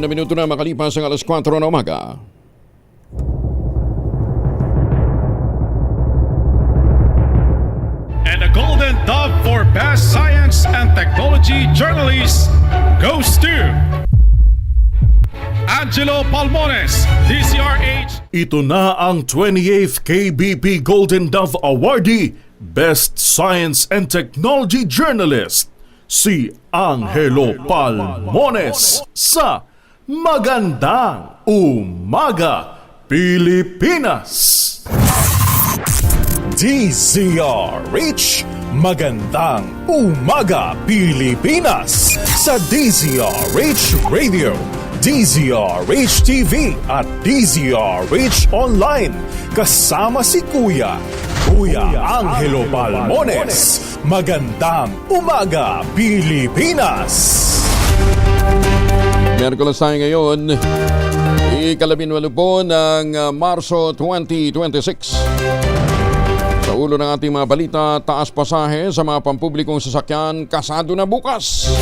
na minuto na makalipas ang alas 4 na umaga. And the Golden Dove for Best Science and Technology Journalist goes to Angelo Palmones, DCRH. Ito na ang 28th KBP Golden Dove Awardee, Best Science and Technology Journalist, si Angelo Palmones sa Magandang Umaga, Pilipinas! DZRH, Magandang Umaga, Pilipinas! Sa DZRH Radio, DZRH TV at DZRH Online. Kasama si Kuya Angelo Palmones. Magandang Umaga, Pilipinas! Miyerkules tayo ngayon, ika-18 po ng Marso 2026. Sa ulo ng ating mga balita, taas pasahe sa mga pampublikong sasakyan, kasado na bukas.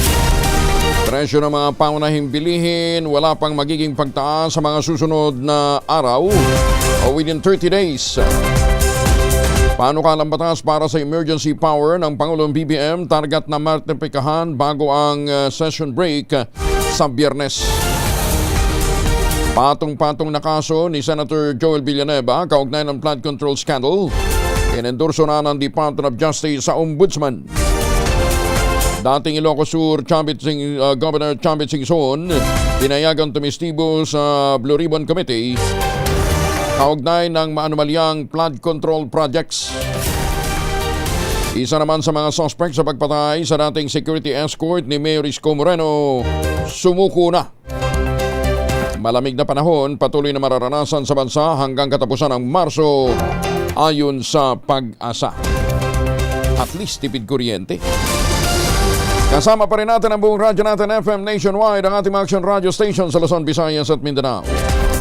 Presyo ng mga pangunahing bilihin, wala pang magiging pagtaas sa mga susunod na araw o within 30 days. Panukalang batas para sa emergency power ng Pangulong BBM, target na martipikahan bago ang session break sa Biyernes. Patong-patong na kaso ni Senator Joel Villanueva kaugnay ng flood control scandal, inendorso na ng Department of Justice sa Ombudsman. Dating Ilocos Sur Governor Chambit Singson pinayagang tumistibo sa Blue Ribbon Committee kaugnay ng maanumalyang flood control projects. Isa naman sa mga suspect sa pagpatay sa dating security escort ni Mayor Isko Moreno, sumuko na. Malamig na panahon patuloy na mararanasan sa bansa hanggang katapusan ng Marso ayon sa Pag-asa. At least tipid kuryente. Kasama pa rin natin ang buong radyo natin FM nationwide, ang ating mga action radio station sa Luzon, Visayas at Mindanao.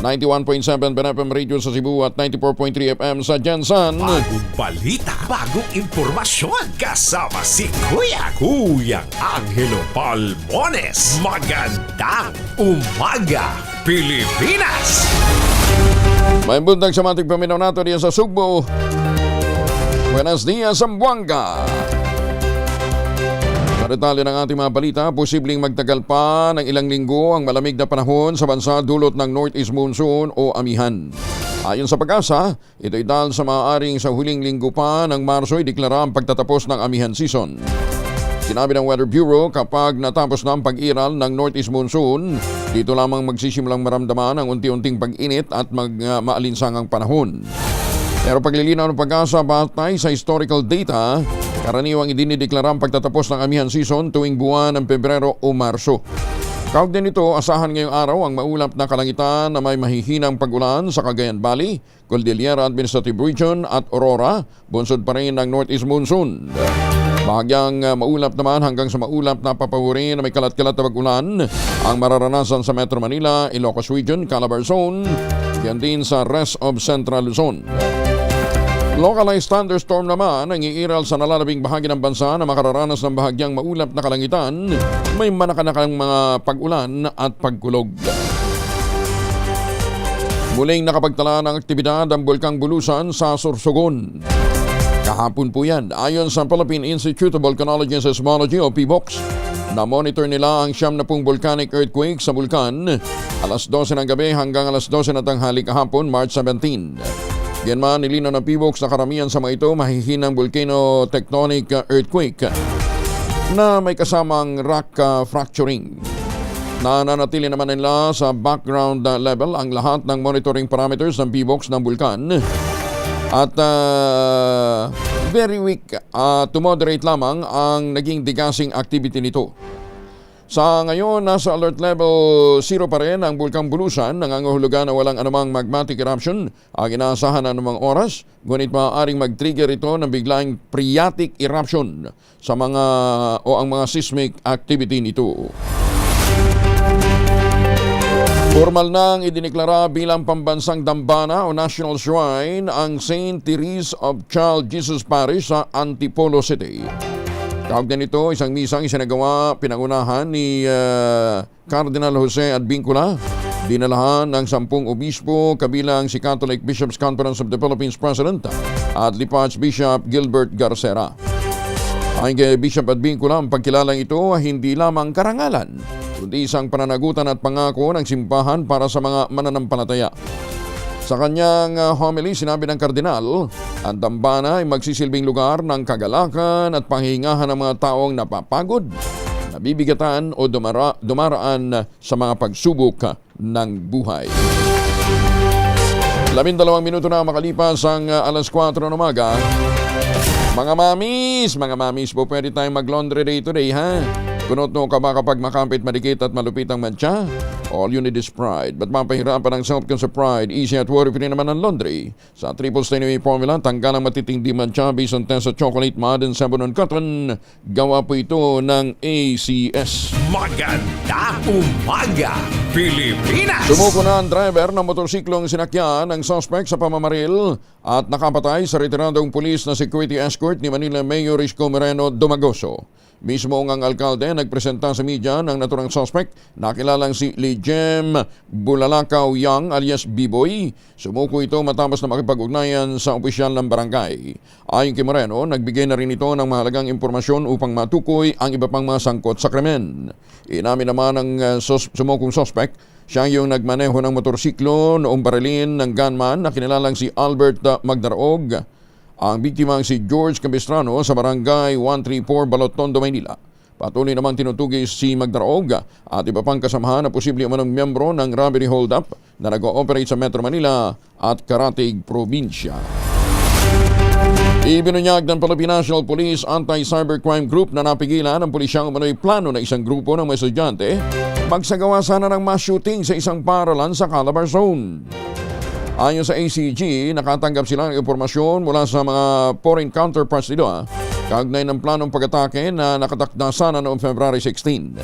91.7 FM radio sa Cebu at 94.3 FM sa Jensan. Bagong balita, bagong impormasyon. Kasama si Kuya Angelo Palmones. Magandang Umaga, Pilipinas! May bundag sa mating paminaw nato diyan sa Sugbo. Buenos dias, Zamboanga. Detalye ng ating mga balita, posibleng magtagal pa ng ilang linggo ang malamig na panahon sa bansa dulot ng Northeast Monsoon o amihan. Ayon sa Pag-asa, ito'y dahil sa maaaring sa huling linggo pa ng Marso ideklara ang pagtatapos ng amihan season. Sinabi ng Weather Bureau, kapag natapos na ang pag-iral ng Northeast Monsoon, dito lamang magsisimulang maramdaman ang unti-unting pag-init at maalinsangang panahon. Pero paglilinaw ng Pag-asa batay sa historical data, karaniwang idinideklara ang pagtatapos ng amihan season tuwing buwan ng Pebrero o Marso. Kaugnay nito, asahan ngayong araw ang maulap na kalangitan na may mahihinang pag-ulan sa Cagayan Valley, Cordillera Administrative Region at Aurora, bunsod pa rin ng Northeast Monsoon. Bahagyang maulap naman hanggang sa maulap na papawuri na may kalat-kalat na pag-ulan ang mararanasan sa Metro Manila, Ilocos Region, Calabar Zone, yan din sa rest of Central Luzon. Localized thunderstorm naman ang iiral sa nalalabing bahagi ng bansa na makararanas ng bahagyang maulap na kalangitan, may manakanakang mga pag-ulan at pagkulog. Muling nakapagtala ng aktibidad ang Bulkang Bulusan sa Sorsogon. Kahapon po yan, ayon sa Philippine Institute of Volcanology and Seismology o PVOX, na-monitor nila ang 70 volcanic earthquake sa bulkan alas 12 ng gabi hanggang alas 12 na tanghali kahapon, March 17. Yan man, nilinaw ng PVOX na karamihan sa mga ito mahihinang volcano tectonic earthquake na may kasamang rock fracturing. Nananatili naman nila sa background level ang lahat ng monitoring parameters ng PVOX ng bulkan at very weak to moderate lamang ang naging degassing activity nito. Sa ngayon, nasa alert level 0 pa rin ang Bulkang Bulusan, nangangahulugan na walang anumang magmatic eruption ang inaasahan na anumang oras, ngunit maaaring mag-trigger ito ng biglang phreatic eruption sa ang mga seismic activity nito. Formal nang idineklara bilang pambansang dambana o national shrine ang St. Therese of Child Jesus Parish sa Antipolo City. Kaugnay nito, isang misang isinagawa pinangunahan ni Cardinal Jose Advincula. Dinalahan ng 10 obispo kabilang si Catholic Bishops' Conference of the Philippines President at Lipa Archbishop Gilbert Garcera. Ayon kay Bishop Advincula, ang pagkilalang ito hindi lamang karangalan, kundi isang pananagutan at pangako ng simbahan para sa mga mananampalataya. Sa kanyang homily, sinabi ng kardinal, ang dambana ay magsisilbing lugar ng kagalakan at panghihingahan ng mga taong napapagod, nabibigatan o dumaraan sa mga pagsubok ng buhay. 12 minuto na makalipas ang alas 4 ng umaga. Mga mamis po, pwede tayong mag-laundry day today, ha? Kunot no ka ba kapag makampit, madikit at malupit ang mantsa? All you need is pride. Ba't mapahirapan ang self-con sa pride? Easy at worry-free naman ang laundry. Sa triple stain formula, tanggal ang matitindi mantsa based on test sa chocolate, mud, and sabon and cotton. Gawa po ito ng ACS. Magandang umaga, Pilipinas! Sumuko na ang driver ng motorsiklong sinakyan ng suspect sa pamamaril at nakapatay sa retiradong pulis na security escort ni Manila Mayor Isko Moreno Domagoso. Mismo ang alkalde nagpresenta sa media ng naturang suspect na kilalang si Lijem Bulalakaw Yang alias Biboy. Sumuko ito matapos na makipag-ugnayan sa opisyal ng barangay. Ayon kay Moreno, nagbigay na rin ito ng mahalagang impormasyon upang matukoy ang iba pang mga sangkot sa krimen. Inamin naman ng sumukong suspect, siya yung nagmaneho ng motorsiklo noong barilin ng gunman na kinilalang si Albert Magdaraog. Ang biktima si George Capistrano sa barangay 134 Balotondo, Maynila. Patuloy namang tinutugis si Magdaraog at iba pang kasamahan na posible umanong miyembro ng robbery hold-up na nag-ooperate sa Metro Manila at Karatig Probinsya. Ibinunyag ng Philippine National Police Anti-Cybercrime Group na napigilan ng pulisyang umano'y plano ng isang grupo ng mga estudyante magsagawa sana ng mass shooting sa isang paaralan sa Calabar Zone. Ayon sa ACG, nakatanggap sila ng impormasyon mula sa mga foreign counterparts nito kaugnay ng planong pag-atake na nakatakda sana noong February 16.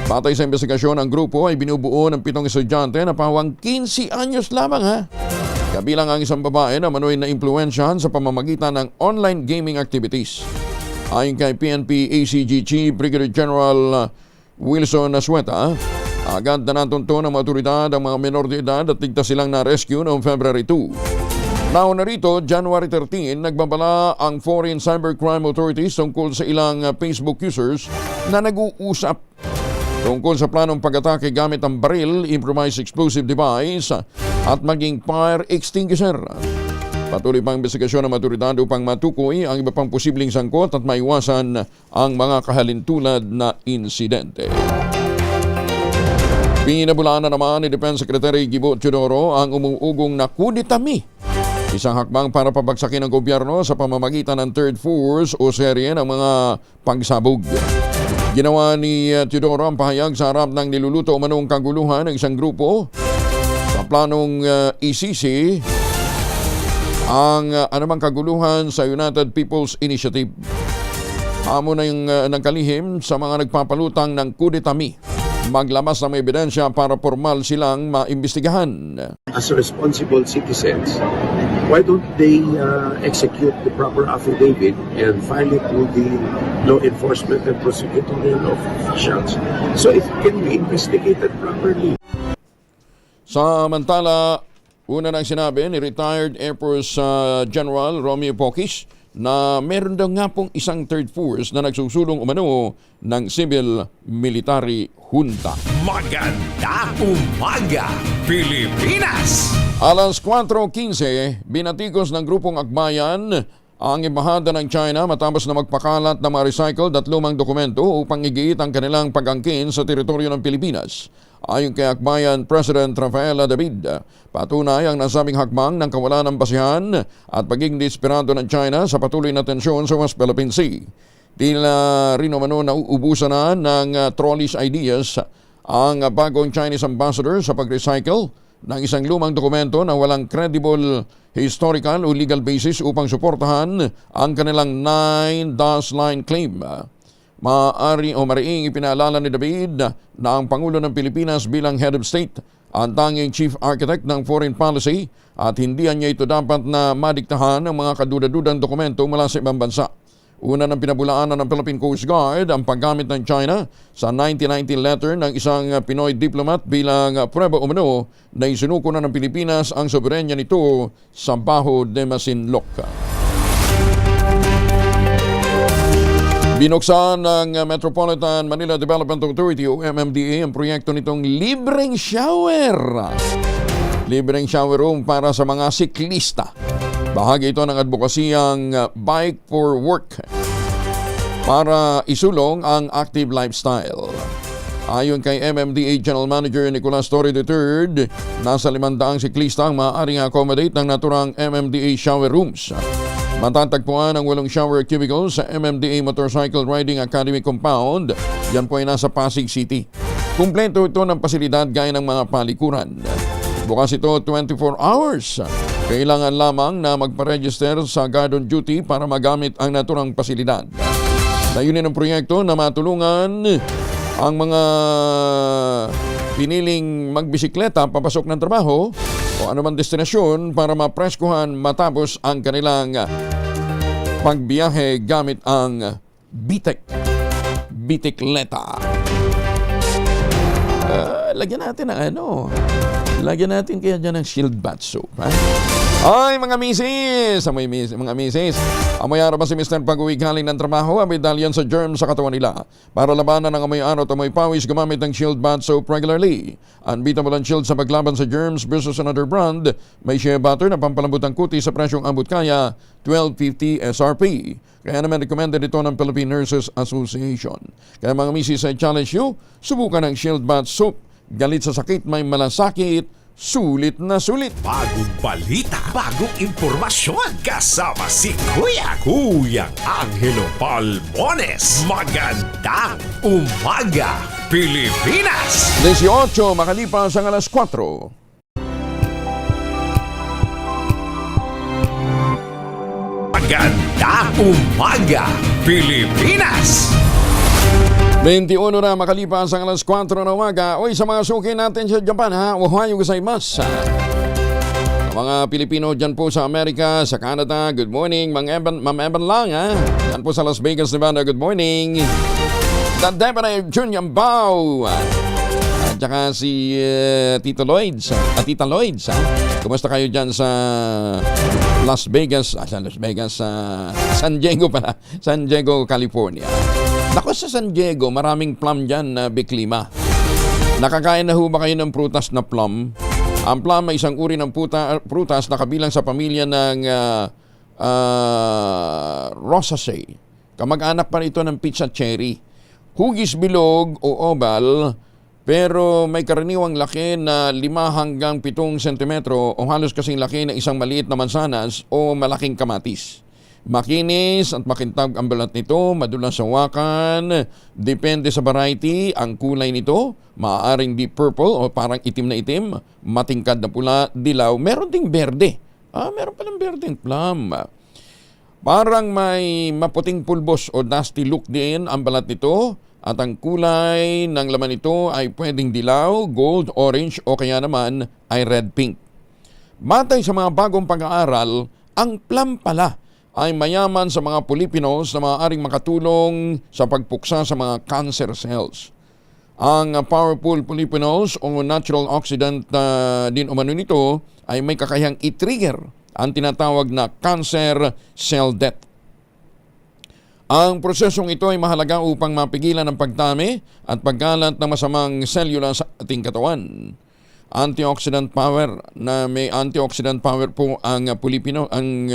Batay sa investigasyon, ang grupo ay binubuo ng 7 estudyante na pawang 15 anyos lamang kabilang ang isang babae na manoy na impluwensyahan sa pamamagitan ng online gaming activities. Ayon kay PNP ACG Chief Brigadier General Wilson Asueta, agad na natunto ng mga otoridad ang mga menor de edad at ligtas silang na-rescue noong February 2. Nauna rito, January 13, nagbabala ang Foreign Cybercrime Authorities tungkol sa ilang Facebook users na nag-uusap tungkol sa planong pag-atake gamit ang baril, improvised explosive device at maging fire extinguisher. Patuloy pang investigasyon ng otoridad upang matukoy ang iba pang posibleng sangkot at maiwasan ang mga kahalintulad na insidente. Pinabulaan na naman ni Defense Secretary Gibo Teodoro ang umuugong na kuditami. Isang hakbang para pabagsakin ng gobyerno sa pamamagitan ng third force o serye ng mga pagsabog. Ginawa ni Teodoro ang pahayag sa harap ng niluluto umanong kaguluhan ng isang grupo sa planong isisi ang anumang kaguluhan sa United People's Initiative. Amo na yung nagkalihim sa mga nagpapalutang ng kuditami. Maglamas ng ebidensya para formal silang maimbestigahan. As responsible citizens, why don't they execute the proper affidavit and file it with the law enforcement and prosecutorial officials so it can be investigated properly? Samantala, una nang sinabi ni retired Air Force General Romeo Pocis na meron daw nga pong isang third force na nagsusulong umano ng civil military junta. Magandang umaga, Pilipinas! Alas 4:15, binatikos ng grupong Akbayan ang embahada ng China matapos na magpakalat ng mga recycled at lumang dokumento upang igiit ang kanilang pag-angkin sa teritoryo ng Pilipinas. Ayon kay Akbayan President Rafaela David, patunay ang nasabing hakbang ng kawalan ng basihan at pagiging desperado ng China sa patuloy na tensyon sa West Philippine Sea. Tila rin umano nauubusan na ng trolleys ideas ang bagong Chinese ambassador sa pag-recycle ng isang lumang dokumento na walang credible historical o legal basis upang suportahan ang kanilang 9 DAS line claim. Maaari o mariing ipinaalala ni David na ang Pangulo ng Pilipinas bilang head of state ang tanging chief architect ng foreign policy at hindi niya ito dapat na madiktahan ng mga kadudadudang dokumento mula sa ibang bansa. Una ng pinabulaanan ng Philippine Coast Guard ang paggamit ng China sa 1990 letter ng isang Pinoy diplomat bilang prueba umano na isinuko na ng Pilipinas ang soberenya nito sa Baho de Masinloc. Binuksan ng Metropolitan Manila Development Authority o MMDA ang proyekto nitong libreng shower. Libreng shower room para sa mga siklista. Bahagi ito ng advokasiyang Bike for Work para isulong ang active lifestyle. Ayon kay MMDA General Manager Nicolas Torre III, nasa 500 siklista ang maaaring accommodate ng naturang MMDA shower rooms. Matatagpuan ang 8 shower cubicles sa MMDA Motorcycle Riding Academy Compound. Yan po ay nasa Pasig City. Kumpleto ito ng pasilidad gaya ng mga palikuran. Bukas ito 24 hours. Kailangan lamang na magpa-register sa guard on duty para magamit ang naturang pasilidad. Layunin ng proyekto na matulungan ang mga piniling magbisikleta papasok ng trabaho o anumang destinasyon para mapreskuhan matapos ang kanilang pagbiyahe gamit ang bitikleta. Lagyan natin ng lagyan natin kaya dyan ng shield bath soap. Ha? Ay, mga misis! Mga misis, amoy araw ba si Mr. pag-uwi galing ng trabaho? May dalyan sa germs sa katawan nila. Para labanan ang amoy araw at amoy pawis, gumamit ng shield bath soap regularly. Unbeatable ang shield sa paglaban sa germs versus another brand. May shea butter na pampalambot ang kuti sa presyong ambot kaya, $12.50 SRP. Kaya naman recommended ito ng Philippine Nurses Association. Kaya mga misis, I challenge you, subukan ang shield bath soap. Galit sa sakit, may malasakit, sulit na sulit. Bagong balita, bagong impormasyon. Kasama si Kuyang Angelo Palmones. Magandang umaga, Pilipinas! 18, makalipas ang alas 4. Magandang umaga, Pilipinas! 21 na makalipas ang alas 4 na umaga. Uy, sa mga suki natin sa Japan, ha? Ohayo gozaimasu. Sa mga Pilipino dyan po sa Amerika, sa Canada, good morning. Ma'am Evan lang, ha? Dyan po sa Las Vegas, Nevada, good morning. Dadebra Junior Bao. At saka si Tito Lloyds, Tita Lloyds, ha? Kumusta kayo dyan sa Las Vegas? San Diego pala. San Diego, California. Nako, sa San Diego, maraming plum dyan na biklima. Nakakain na ho ba kayo ng prutas na plum? Ang plum ay isang uri ng prutas na kabilang sa pamilya ng Rosaceae. Kamag-anak pa ito ng pizza cherry. Hugis bilog o oval, pero may karaniwang laki na 5 hanggang 7 sentimetro o halos kasing laki ng isang maliit na mansanas o malaking kamatis. Makinis at makintab ang balat nito, madulas sa hawakan, depende sa variety, ang kulay nito, maaaring deep purple o parang itim na itim, matingkad na pula, dilaw, meron ding berde. Meron palang berdeng plum. Parang may maputing pulbos o dusty look din ang balat nito at ang kulay ng laman nito ay pwedeng dilaw, gold, orange o kaya naman ay red-pink. Batay sa mga bagong pag-aaral, ang plum pala ay mayaman sa mga Filipinos na maaaring makatulong sa pagpuksa sa mga cancer cells. Ang powerful Filipinos o natural oxidant din umano nito ay may kakayahang i-trigger ang tinatawag na cancer cell death. Ang prosesong ito ay mahalaga upang mapigilan ang pagdami at pagkalat ng masamang selula sa ating katawan. Antioxidant power, na may antioxidant power po ang Pilipino, ang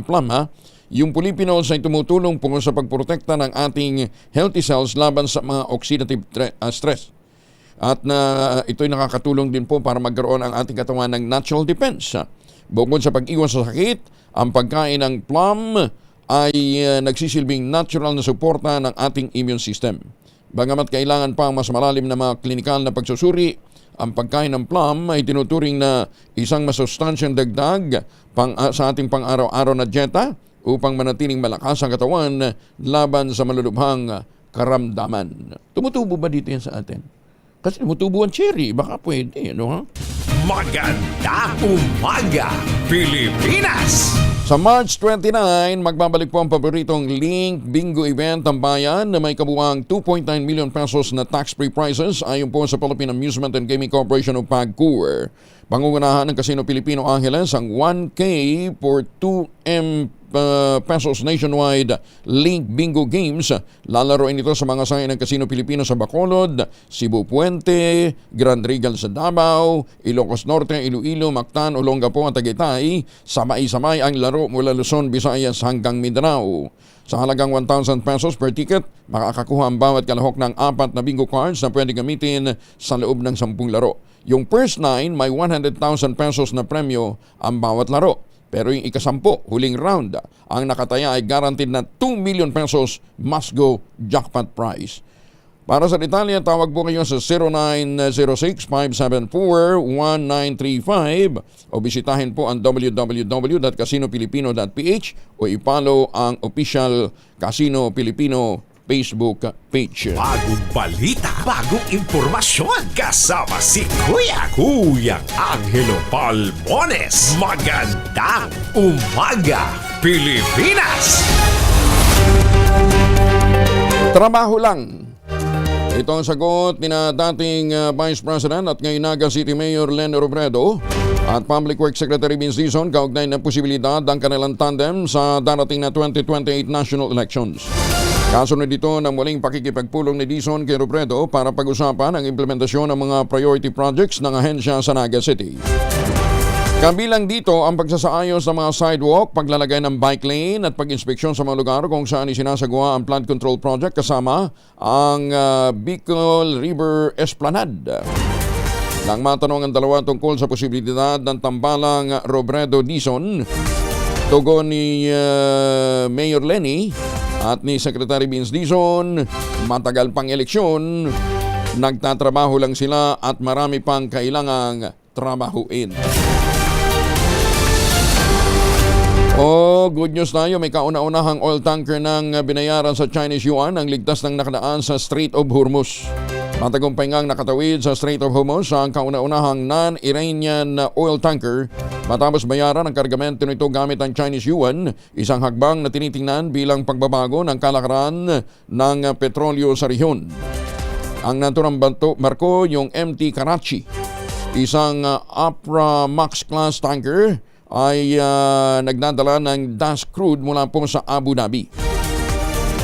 plum, ha. Yung Filipinos ay tumutulong po sa pagprotekta ng ating healthy cells laban sa mga oxidative stress. At ito'y nakakatulong din po para magkaroon ang ating katawan ng natural defense. Bukod sa pag-iwas sa sakit, ang pagkain ng plum ay nagsisilbing natural na suporta ng ating immune system. Bagamat kailangan pa mas malalim na mga klinikal na pagsusuri, ang pagkain ng plum ay tinuturing na isang masustansyang dagdag sa ating pang-araw-araw na dieta upang manatiling malakas ang katawan laban sa malulubhang karamdaman. Tumutubo ba dito yan sa atin? Kasi tumutubo ang cherry, baka pwede, ha? Magandang umaga, Pilipinas! Sa March 29, magbabalik po ang paboritong Link Bingo event ng bayan na may kabuuang 2.9 million pesos na tax-free prizes ayon po sa Philippine Amusement and Gaming Corporation o PAGCOR. Pangungunahan ng Casino Pilipino Angeles ang 1K for 2M pesos nationwide Link Bingo Games. Lalaroin ito sa mga sayo ng Casino Pilipino sa Bacolod, Cebu Puente, Grand Regal sa Davao, Ilocos Norte, Iloilo, Mactan, Olongapo at Tagaytay. Samay-samay ang laro mula Luzon, Visayas hanggang Mindanao. Sa halagang 1,000 pesos per ticket, makakakuha ang bawat kalahok ng 4 na bingo cards na pwede gamitin sa loob ng 10 laro. Yung first 9 may 100,000 pesos na premyo ang bawat laro. Pero yung ikasampu, huling round, ang nakataya ay guaranteed na 2 million pesos must-go jackpot prize. Para sa detalye, tawag po kayo sa 0906-574-1935 o bisitahin po ang www.casinopilipino.ph o i-follow ang official Casino Pilipino Facebook page. Bagong balita, bagong impormasyon. Kasama si Kuyang Angelo Palmones. Magandang umaga, Pilipinas! Trabaho lang. Ito ang sagot ni na dating Vice President at ngayon Naga City Mayor Len Robredo at Public Works Secretary Vince Dizon kaugnay ng posibilidad ang kanilang tandem sa darating na 2028 national elections. Kasunod dito ng muling pakikipagpulong ni Dizon kay Robredo para pag-usapan ang implementasyon ng mga priority projects ng ahensya sa Naga City. Kabilang dito ang pagsasaayos ng mga sidewalk, paglalagay ng bike lane at pag-inspeksyon sa mga lugar kung saan isinasagawa ang flood control project kasama ang Bicol River Esplanade. Nang matanong ang dalawa tungkol sa posibilidad ng tambalang Robredo-Dizon, tugon ni Mayor Lenny at ni Secretary Vince Dizon, matagal pang eleksyon, nagtatrabaho lang sila at marami pang kailangang trabahuin. Good news tayo, may kauna-unahang oil tanker ng binayaran sa Chinese yuan ang ligtas ng nakadaan sa Strait of Hormuz. Matagumpay ngang nakatawid sa Strait of Hormuz ang kauna-unahang non-Iranian oil tanker matapos bayaran ang kargamento nito gamit ang Chinese yuan, isang hagbang na tinitingnan bilang pagbabago ng kalakaran ng petrolyo sa rehiyon. Ang naturang barko yung MT Karachi, isang Afra Max class tanker ay nagdadala ng das crude mula po sa Abu Dhabi.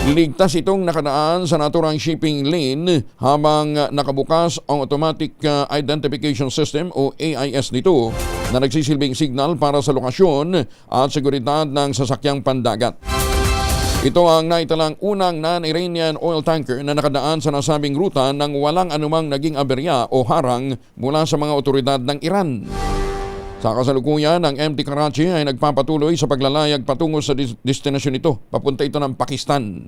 Ligtas itong nakadaan sa naturang shipping lane habang nakabukas ang Automatic Identification System o AIS nito na nagsisilbing signal para sa lokasyon at seguridad ng sasakyang pandagat. Ito ang naitalang unang non-Iranian oil tanker na nakadaan sa nasabing ruta nang walang anumang naging aberya o harang mula sa mga otoridad ng Iran. Sa kasalukuyan, ang MT Karachi ay nagpapatuloy sa paglalayag patungo sa destinasyon nito. Papunta ito ng Pakistan.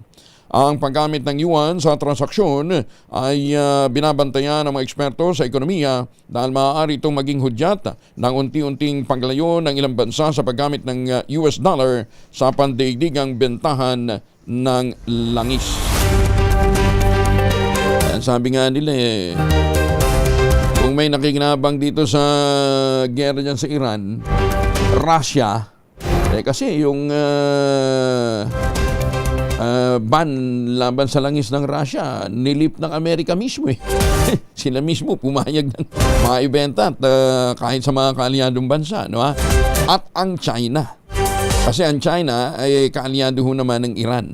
Ang paggamit ng yuan sa transaksyon ay binabantayan ng mga eksperto sa ekonomiya dahil maaari itong maging hudyat ng unti-unting paglayo ng ilang bansa sa paggamit ng US dollar sa pandaigdigang bentahan ng langis. Sabi nga nila kung may nakikinabang dito sa gera dyan sa Iran, Russia, kasi yung ban laban sa langis ng Russia, nilip ng Amerika mismo Sila mismo pumayag ng maibenta at kahit sa mga kaalyadong bansa, no? At ang China. Kasi ang China ay kaalyado ho naman ng Iran.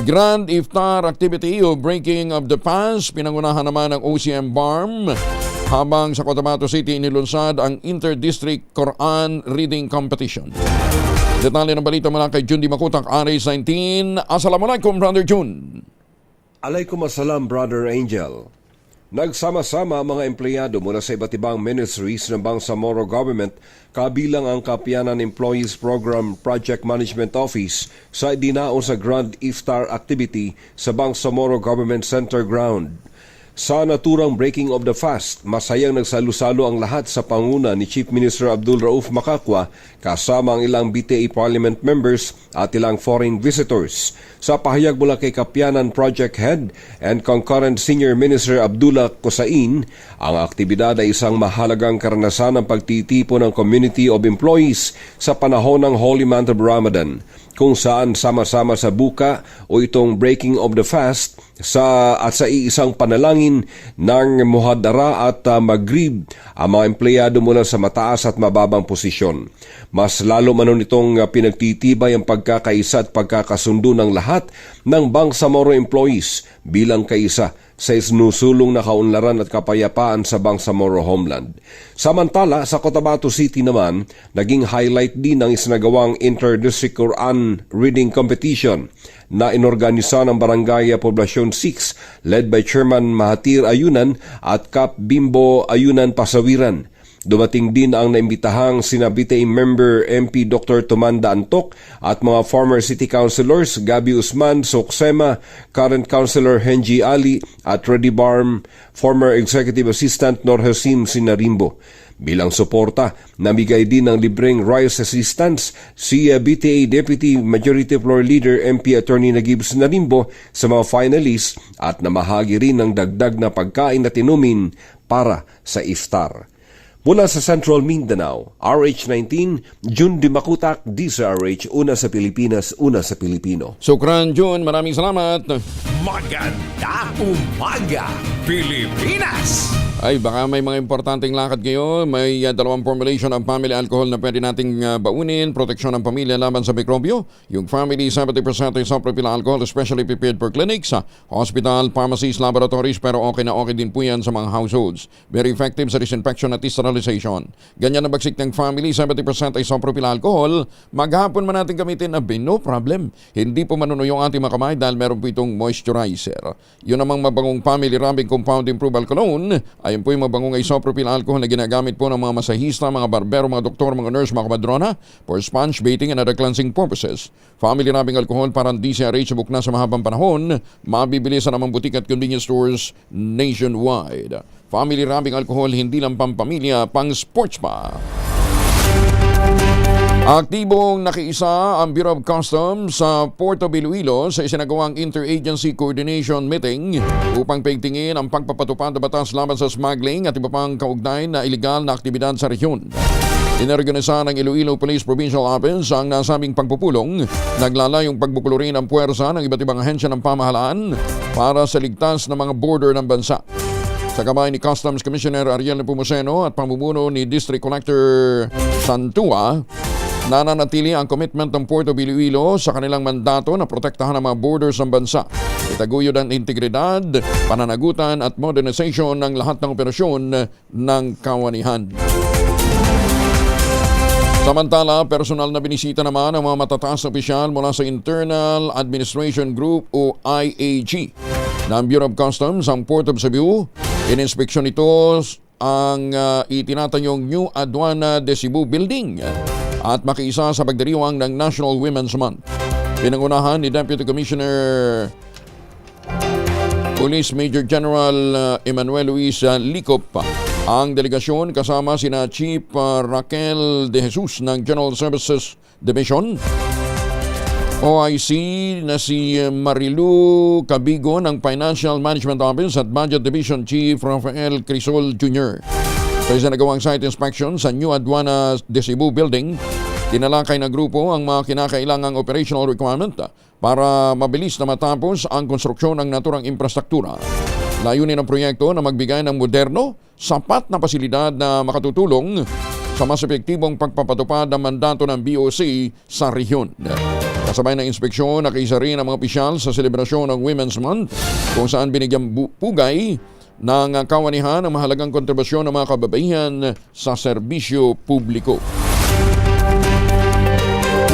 Grand Iftar activity o Breaking of the Fast, pinangunahan naman ng OCM BARM, habang sa Cotabato City inilunsad ang Inter-District Quran Reading Competition. Detalye ng balita mula kay Jun Di Makutak, Aris 19. Assalamualaikum, Brother Jun. Alaikum assalam, Brother Angel. Nagsama-sama ang mga empleyado mula sa iba't ibang ministries ng Bangsamoro Government kabilang ang Kapiyanan Employees Program Project Management Office sa idinao sa Grand Iftar activity sa Bangsamoro Government Center Ground. Sa naturang breaking of the fast, masayang nagsalusalo ang lahat sa panguna ni Chief Minister Abdul Rauf Makakwa kasama ang ilang BTA Parliament members at ilang foreign visitors. Sa pahayag mula kay Kapianan Project Head and concurrent Senior Minister Abdullah Kosain, ang aktibidad ay isang mahalagang karanasan ng pagtitipon ng community of employees sa panahon ng Holy Month of Ramadan, kung saan sama-sama sa buka o itong breaking of the fast sa iisang panalangin ng muhadara at maghrib ang mga empleyado mula sa mataas at mababang posisyon. Mas lalo man nitong pinagtitibay ang pagkakaisa at pagkakasundo ng lahat ng Bangsamoro employees bilang kaisa sa isinusulong na kaunlaran at kapayapaan sa Bangsamoro homeland. Samantala, sa Cotabato City naman, naging highlight din ng isinagawang Inter-District Quran Reading Competition na inorganisa ng Barangay Poblacion 6 led by Chairman Mahathir Ayunan at Kap Bimbo Ayunan Pasawiran. Dumating din ang naimbitahang sina BTA member MP Dr. Tumanda Antok at mga former city councilors Gabi Usman, Soksema, current councilor Henji Ali at Reddy Barm, former executive assistant Norhasim Sinarimbo. Bilang suporta, namigay din ng libreng rice assistance si BTA Deputy Majority Floor Leader MP Attorney Nagib Sinarimbo sa mga finalists at namahagi rin ng dagdag na pagkain at inumin para sa iftar. Mula sa Central Mindanao, RH19, June Dimakutak, DZRH, una sa Pilipinas, una sa Pilipino. Sukran, Jun. Maraming salamat. Magandang umaga, Pilipinas! Ay, baka may mga importanteng lakad kayo. May dalawang formulation ng family alcohol na pwede nating baunin. Proteksyon ng pamilya laban sa mikrobyo. Yung family 70% isopropyl alcohol, especially prepared for clinics, hospital, pharmacies, laboratories, pero okay na okay din po yan sa mga households. Very effective sa disinfection at sterilization. Ganyan na bagsik ng family 70% isopropyl alcohol. Maghapon man natin gamitin na no problem. Hindi po manunuyo ang ating mga kamay dahil meron po itong moisturizer. Yun namang mabangong family rubbing compound improved cologne. Ayun po yung mabangong isopropyl alcohol na ginagamit po ng mga masahista, mga barbero, mga doktor, mga nurse, mga kamadrona for sponge bathing and other cleansing purposes. Family rubbing alcohol parang DCRH book na sa mahabang panahon. Mabibili sa namang butik at convenience stores nationwide. Family rubbing alcohol hindi lang pampamilya, pang sports pa. Aktibong nakiisa ang Bureau of Customs sa Port of Iloilo sa isinagawang Interagency Coordination Meeting upang paigtingin ang pagpapatupad ng batas laban sa smuggling at iba pang kaugnay na iligal na aktibidad sa rehiyon. Inorganisa ng Iloilo Police Provincial Office ang nasabing pagpupulong, naglalayong pagbukulorin ang puwersa ng iba't ibang ahensya ng pamahalaan para sa ligtas na mga border ng bansa. Sa kamay ni Customs Commissioner Ariel Nepomuceno at pamumuno ni District Collector Santua, nananatili ang commitment ng Port of Iloilo sa kanilang mandato na protektahan ang mga borders ng bansa. Itaguyod ang integridad, pananagutan at modernization ng lahat ng operasyon ng kawanihan. Samantala, personal na binisita naman ang mga matataas na opisyal mula sa Internal Administration Group o IAG ng Bureau of Customs ang Port of Cebu. Ininspeksyon nito ang itinatayong New Aduana de Cebu Building at makiisa sa pagdiriwang ng National Women's Month. Pinangunahan ni Deputy Commissioner Police Major General Emmanuel Luis Licop ang delegasyon kasama sina Chief Raquel De Jesus ng General Services Division, OIC na si Marilu Cabigo ng Financial Management Office at Budget Division Chief Rafael Crisol Jr. Sa isinagawang site inspection sa New Aduana de Cebu Building, tinalakay na grupo ang mga kinakailangang operational requirement para mabilis na matapos ang konstruksyon ng naturang infrastruktura. Layunin ng proyekto na magbigay ng moderno, sapat na pasilidad na makatutulong sa mas epektibong pagpapatupad ng mandato ng BOC sa rehiyon. Kasabay ng inspeksyon, nakiisa rin ang mga opisyal sa selebrasyon ng Women's Month kung saan binigyang pugay ng kawanihan ang mahalagang kontribusyon ng mga kababaihan sa serbisyo publiko.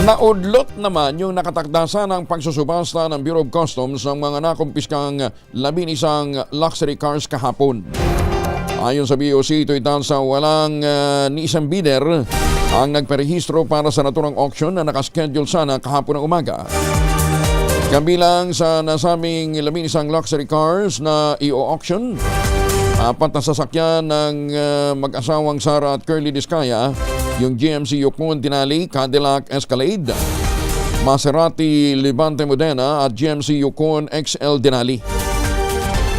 Naudlot naman yung nakatakdasan ng pagsusubasta ng Bureau of Customs ng mga nakumpiskang 11 luxury cars kahapon. Ayon sa BOC, ito'y dahil sa walang ni isang bidder ang nagparehistro para sa naturang auction na nakaschedule sana kahapon ng umaga. Kabilang sa nasabing 11 luxury cars na i-auction, 4 na sasakyan ng mag-asawang Sara at Curly Discaya, yung GMC Yukon Denali, Cadillac Escalade, Maserati Levante Modena at GMC Yukon XL Denali.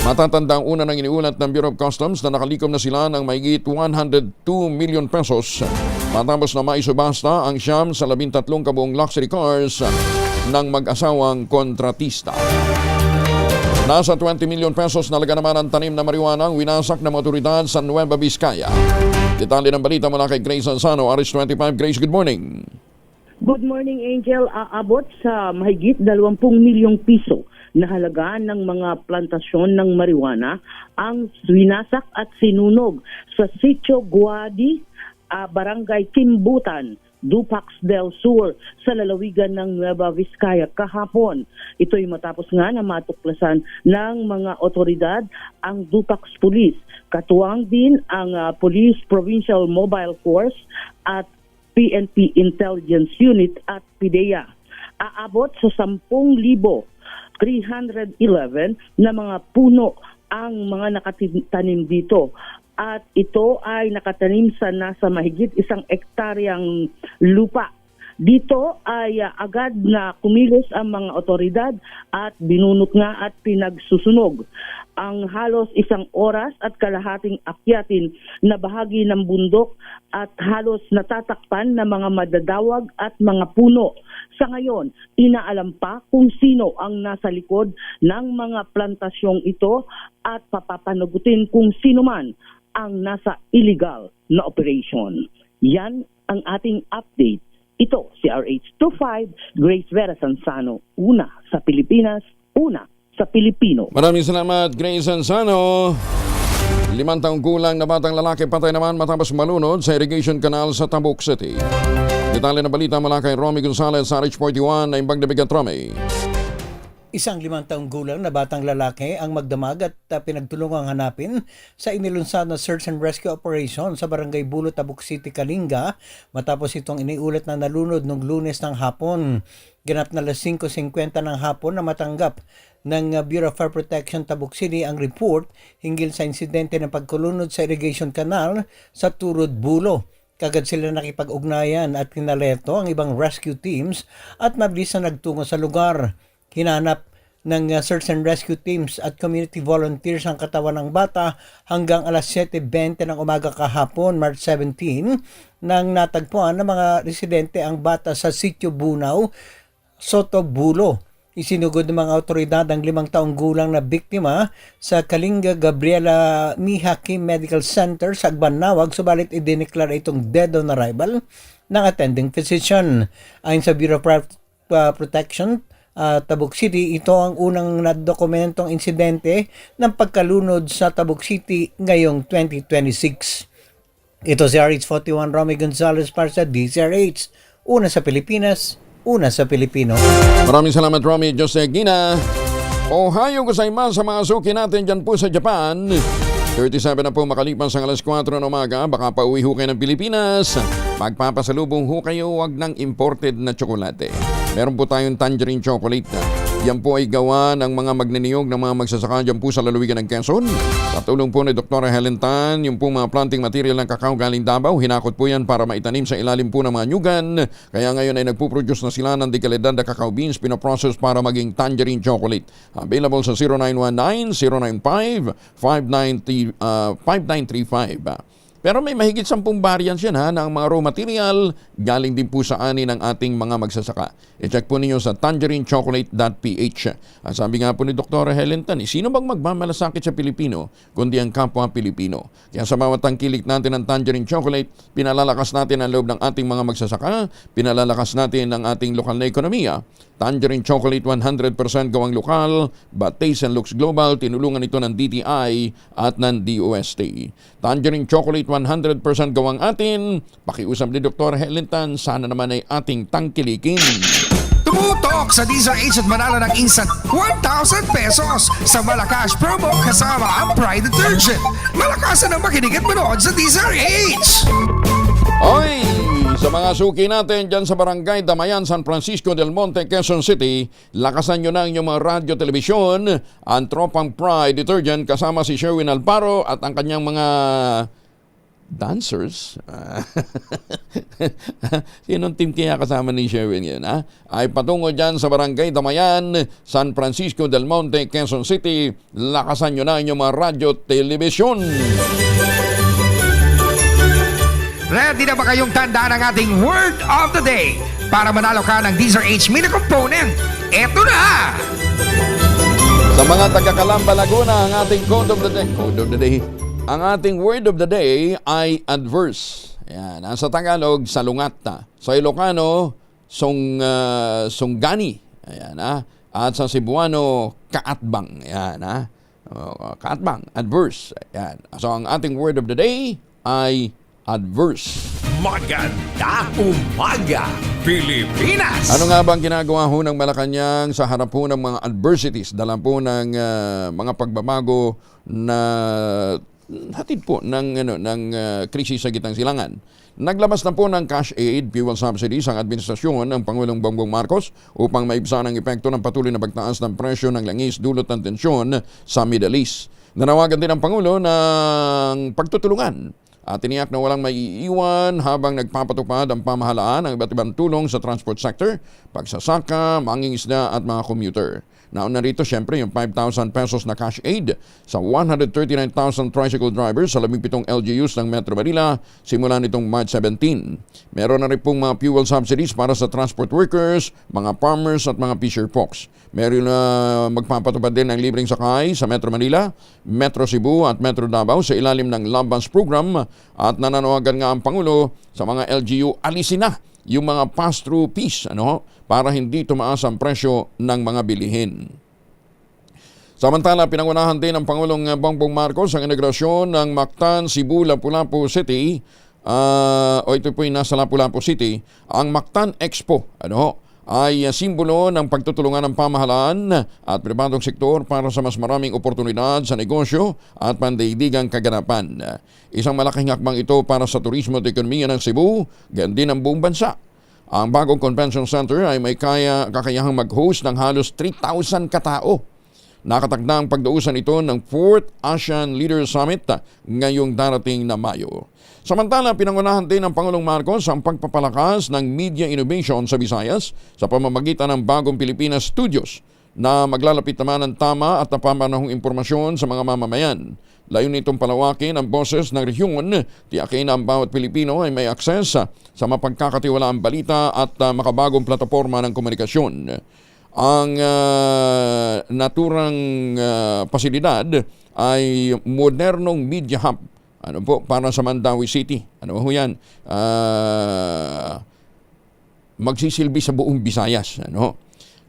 Matatanda ang una ng iniulat ng Bureau of Customs na nakalikom na sila ng mahigit 102 million pesos matapos na maisubasta ang siyam sa 13 kabuong luxury cars ng mag-asawang kontratista. Nasa 20 million pesos na laga naman ang tanim na marijuana ang winasak ng mga otoridad sa Nueva Vizcaya. Detalye ng balita mula kay Grace Ansano, RH25. Grace, good morning. Good morning, Angel. Aabot sa mahigit 20 milyong piso na halaga ng mga plantasyon ng marijuana ang winasak at sinunog sa Sitio Guadi, Barangay Kimbutan, Dupax del Sur sa lalawigan ng Nueva Vizcaya kahapon. Ito'y matapos nga na matuklasan ng mga otoridad ang Dupax Police. Katuwang din ang Police Provincial Mobile Force at PNP Intelligence Unit at PIDEA. Aabot sa 10,311 na mga puno ang mga nakatanim dito. At ito ay nakatanim sa nasa mahigit 1 hektaryang lupa. Dito ay agad na kumilos ang mga otoridad at binunot nga at pinagsusunog ang halos 1 oras at kalahating akyatin na bahagi ng bundok at halos natatakpan na mga madadawag at mga puno. Sa ngayon, inaalam pa kung sino ang nasa likod ng mga plantasyong ito at papapanagutin kung sino man ang nasa illegal na operation. Yan ang ating update. Ito si RH25, Grace Vera Sansano, una sa Pilipinas, una sa Pilipino. Maraming salamat, Grace Ansano. 5 taong gulang na batang lalaki patay naman matapos malunod sa irrigation canal sa Tabuk City. Detalye na balita mula kay Romy Gonzalez sa RH41 na Imbang Dabigat, Romy. Isang 5 taong gulang na batang lalaki ang magdamag at pinagtulungang hanapin sa inilunsad na search and rescue operation sa Barangay Bulo, Tabuk City, Kalinga matapos itong iniulat na nalunod noong Lunes ng hapon. Ganap na 5:50 ng hapon na matanggap ng Bureau of Fire Protection Tabuk City ang report hinggil sa insidente ng pagkulunod sa irrigation canal sa Turod, Bulo. Kagad sila nakipag-ugnayan at kinaleto ang ibang rescue teams at mabilis na nagtungo sa lugar. Hinanap ng search and rescue teams at community volunteers ang katawan ng bata hanggang alas 7:20 ng umaga kahapon, March 17, nang natagpuan ng mga residente ang bata sa Sitio Bunaw, Soto, Bulo. Isinugod ng mga otoridad ang 5 taong gulang na biktima sa Kalinga Gabriela Mihaki Medical Center sa Agbanawag, subalit idineklara itong dead on arrival ng attending physician. Ayon sa Bureau of Protection Tabuk City, ito ang unang nadokumentong insidente ng pagkalunod sa Tabuk City ngayong 2026. Ito si RH41 Romy Gonzalez para sa DZRH, una sa Pilipinas, una sa Pilipino. Maraming salamat, Romy Josegina. Ohayo gozaimasu sa mga suki natin dyan po sa Japan. 37 na po makalipas ang alas 4 ng umaga, baka pauwi ho kayo ng Pilipinas. Magpapasalubong ho kayo, wag ng imported na tsokolate. Meron po tayong tangerine chocolate. Yan po ay gawa ng mga magniniyog ng mga magsasaka dyan po sa lalawigan ng Quezon. Sa tulong po ni Dr. Helen Tan, yung po mga planting material ng kakao galing Davao, hinakot po yan para maitanim sa ilalim po ng mga nyugan. Kaya ngayon ay nagpuproduce na sila ng dekalidad na cacao beans, pinoprocess para maging tangerine chocolate. Available sa 0919-095-5935. Pero may mahigit 10 variants yan ng mga raw material galing din po sa ani ng ating mga magsasaka. I-check po ninyo sa tangerinechocolate.ph. At sabi nga po ni Dr. Helen Tan, sino bang magmamalasakit sa Pilipino kundi ang kapwa Pilipino? Kaya sa bawat tangkilik natin ng tangerine chocolate, pinalalakas natin ang loob ng ating mga magsasaka, pinalalakas natin ang ating lokal na ekonomiya. Tangerine chocolate 100% gawang lokal, but taste and looks global. Tinulungan ito ng DTI at ng DOST. Tangerine chocolate 100% gawang atin. Pakiusap ni Dr. Helen Tan, sana naman ay ating tangkilikin. Tumutok sa DZRH at manalo ng instant 1,000 pesos sa Malakas promo kasama ang Pride Detergent. Malakasan ang makinig at manood sa DZRH! Oy! Sa mga suki natin dyan sa Barangay Damayan, San Francisco del Monte, Quezon City, lakasan nyo na ang inyong mga radyo, telebisyon, ang Tropang Pride Detergent kasama si Sherwin Alparo at ang kanyang mga dancers. Sinong team kaya kasama ni Sherwin yun, ha? Ay patungo dyan sa Barangay Damayan, San Francisco del Monte, Quezon City, lakasan nyo na ang inyong mga radyo, telebisyon. Ready na ba kayong tandaan ang ating word of the day para manalo ka ng DZRH Mini Component? Eto na! Sa mga taga-Calamba, Laguna, ang ating code of the day. Ang ating word of the day ay adverse. Ayan. Sa Tagalog, salungat. Sa Ilocano, sunggani. Ayan, at sa Cebuano, kaatbang. Ayan, kaatbang, adverse. Ayan. So ang ating word of the day ay adverse. Maganda umaga, Pilipinas! Ano nga bang ginagawa ho ng Malacanang sa harap po ng mga adversities, dala po ng mga pagbabago na hatid po ng krisis sa gitnang silangan? Naglabas na po ng cash aid, fuel subsidies ang administrasyon ng Pangulong Bongbong Marcos upang maibsan ang epekto ng patuloy na pagtaas ng presyo ng langis dulot ng tensyon sa Middle East. Nanawagan din ang Pangulo ng pagtutulungan at tiniyak na walang maiiwan habang nagpapatupad ang pamahalaan ng iba't ibang tulong sa transport sector, pagsasaka, mangingisda at mga commuter. Nauna rito siyempre yung 5,000 pesos na cash aid sa 139,000 tricycle drivers sa 17 LGUs ng Metro Manila simula nitong March 17. Meron na rin pong mga fuel subsidies para sa transport workers, mga farmers at mga fisher folks. Meron na magpapatupad din ng libreng sakay sa Metro Manila, Metro Cebu at Metro Davao sa ilalim ng Lambans Program at nananawagan nga ang Pangulo sa mga LGU alisin na yung mga pass-through fees para hindi tumaas ang presyo ng mga bilihin. Samantala, pinangunahan din ng Pangulong Bongbong Marcos ang integrasyon ng Mactan, Cebu, Lapu-Lapu City ito po yung nasa Lapu-Lapu City. Ang Mactan Expo ay simbolo ng pagtutulungan ng pamahalaan at pribadong sektor para sa mas maraming oportunidad sa negosyo at pandaigdigang kaganapan. Isang malaking hakbang ito para sa turismo at ekonomiya ng Cebu, ganyan din ang buong bansa. Ang bagong convention center ay may kakayahang mag-host ng halos 3,000 katao. Nakatakda ang pagdausan ito ng 4th ASEAN Leaders Summit ngayong darating na Mayo. Samantala, pinangunahan din ng Pangulong Marcos ang pagpapalakas ng media innovation sa Visayas sa pamamagitan ng bagong Pilipinas Studios na maglalapit naman ng tama at napapanahong impormasyon sa mga mamamayan. Layunin nitong palawakin ang boses ng rehiyon, tiyakin na ang bawat Pilipino ay may akses sa mapagkakatiwalaang balita at makabagong plataporma ng komunikasyon. Ang naturang pasilidad ay modernong media hub para sa Mandawi City. Ano ho yan? Magsisilbi sa buong Visayas.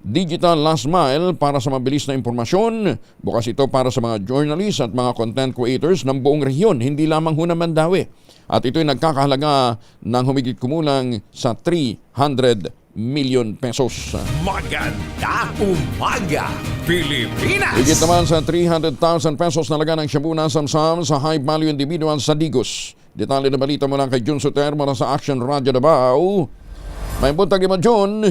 Digital last mile para sa mabilis na impormasyon. Bukas ito para sa mga journalists at mga content creators ng buong rehiyon, hindi lamang ho na Mandawi. At ito'y nagkakahalaga ng humigit kumulang sa 300 million pesos. Maganda umaga, Pilipinas! Higit naman sa 300,000 pesos na laga ng Shabu na samsam sa high value individual sa Digos. Detalye na balita mo lang kay Jun Soter mula sa Action Radio Davao. May buntag iman, Jun.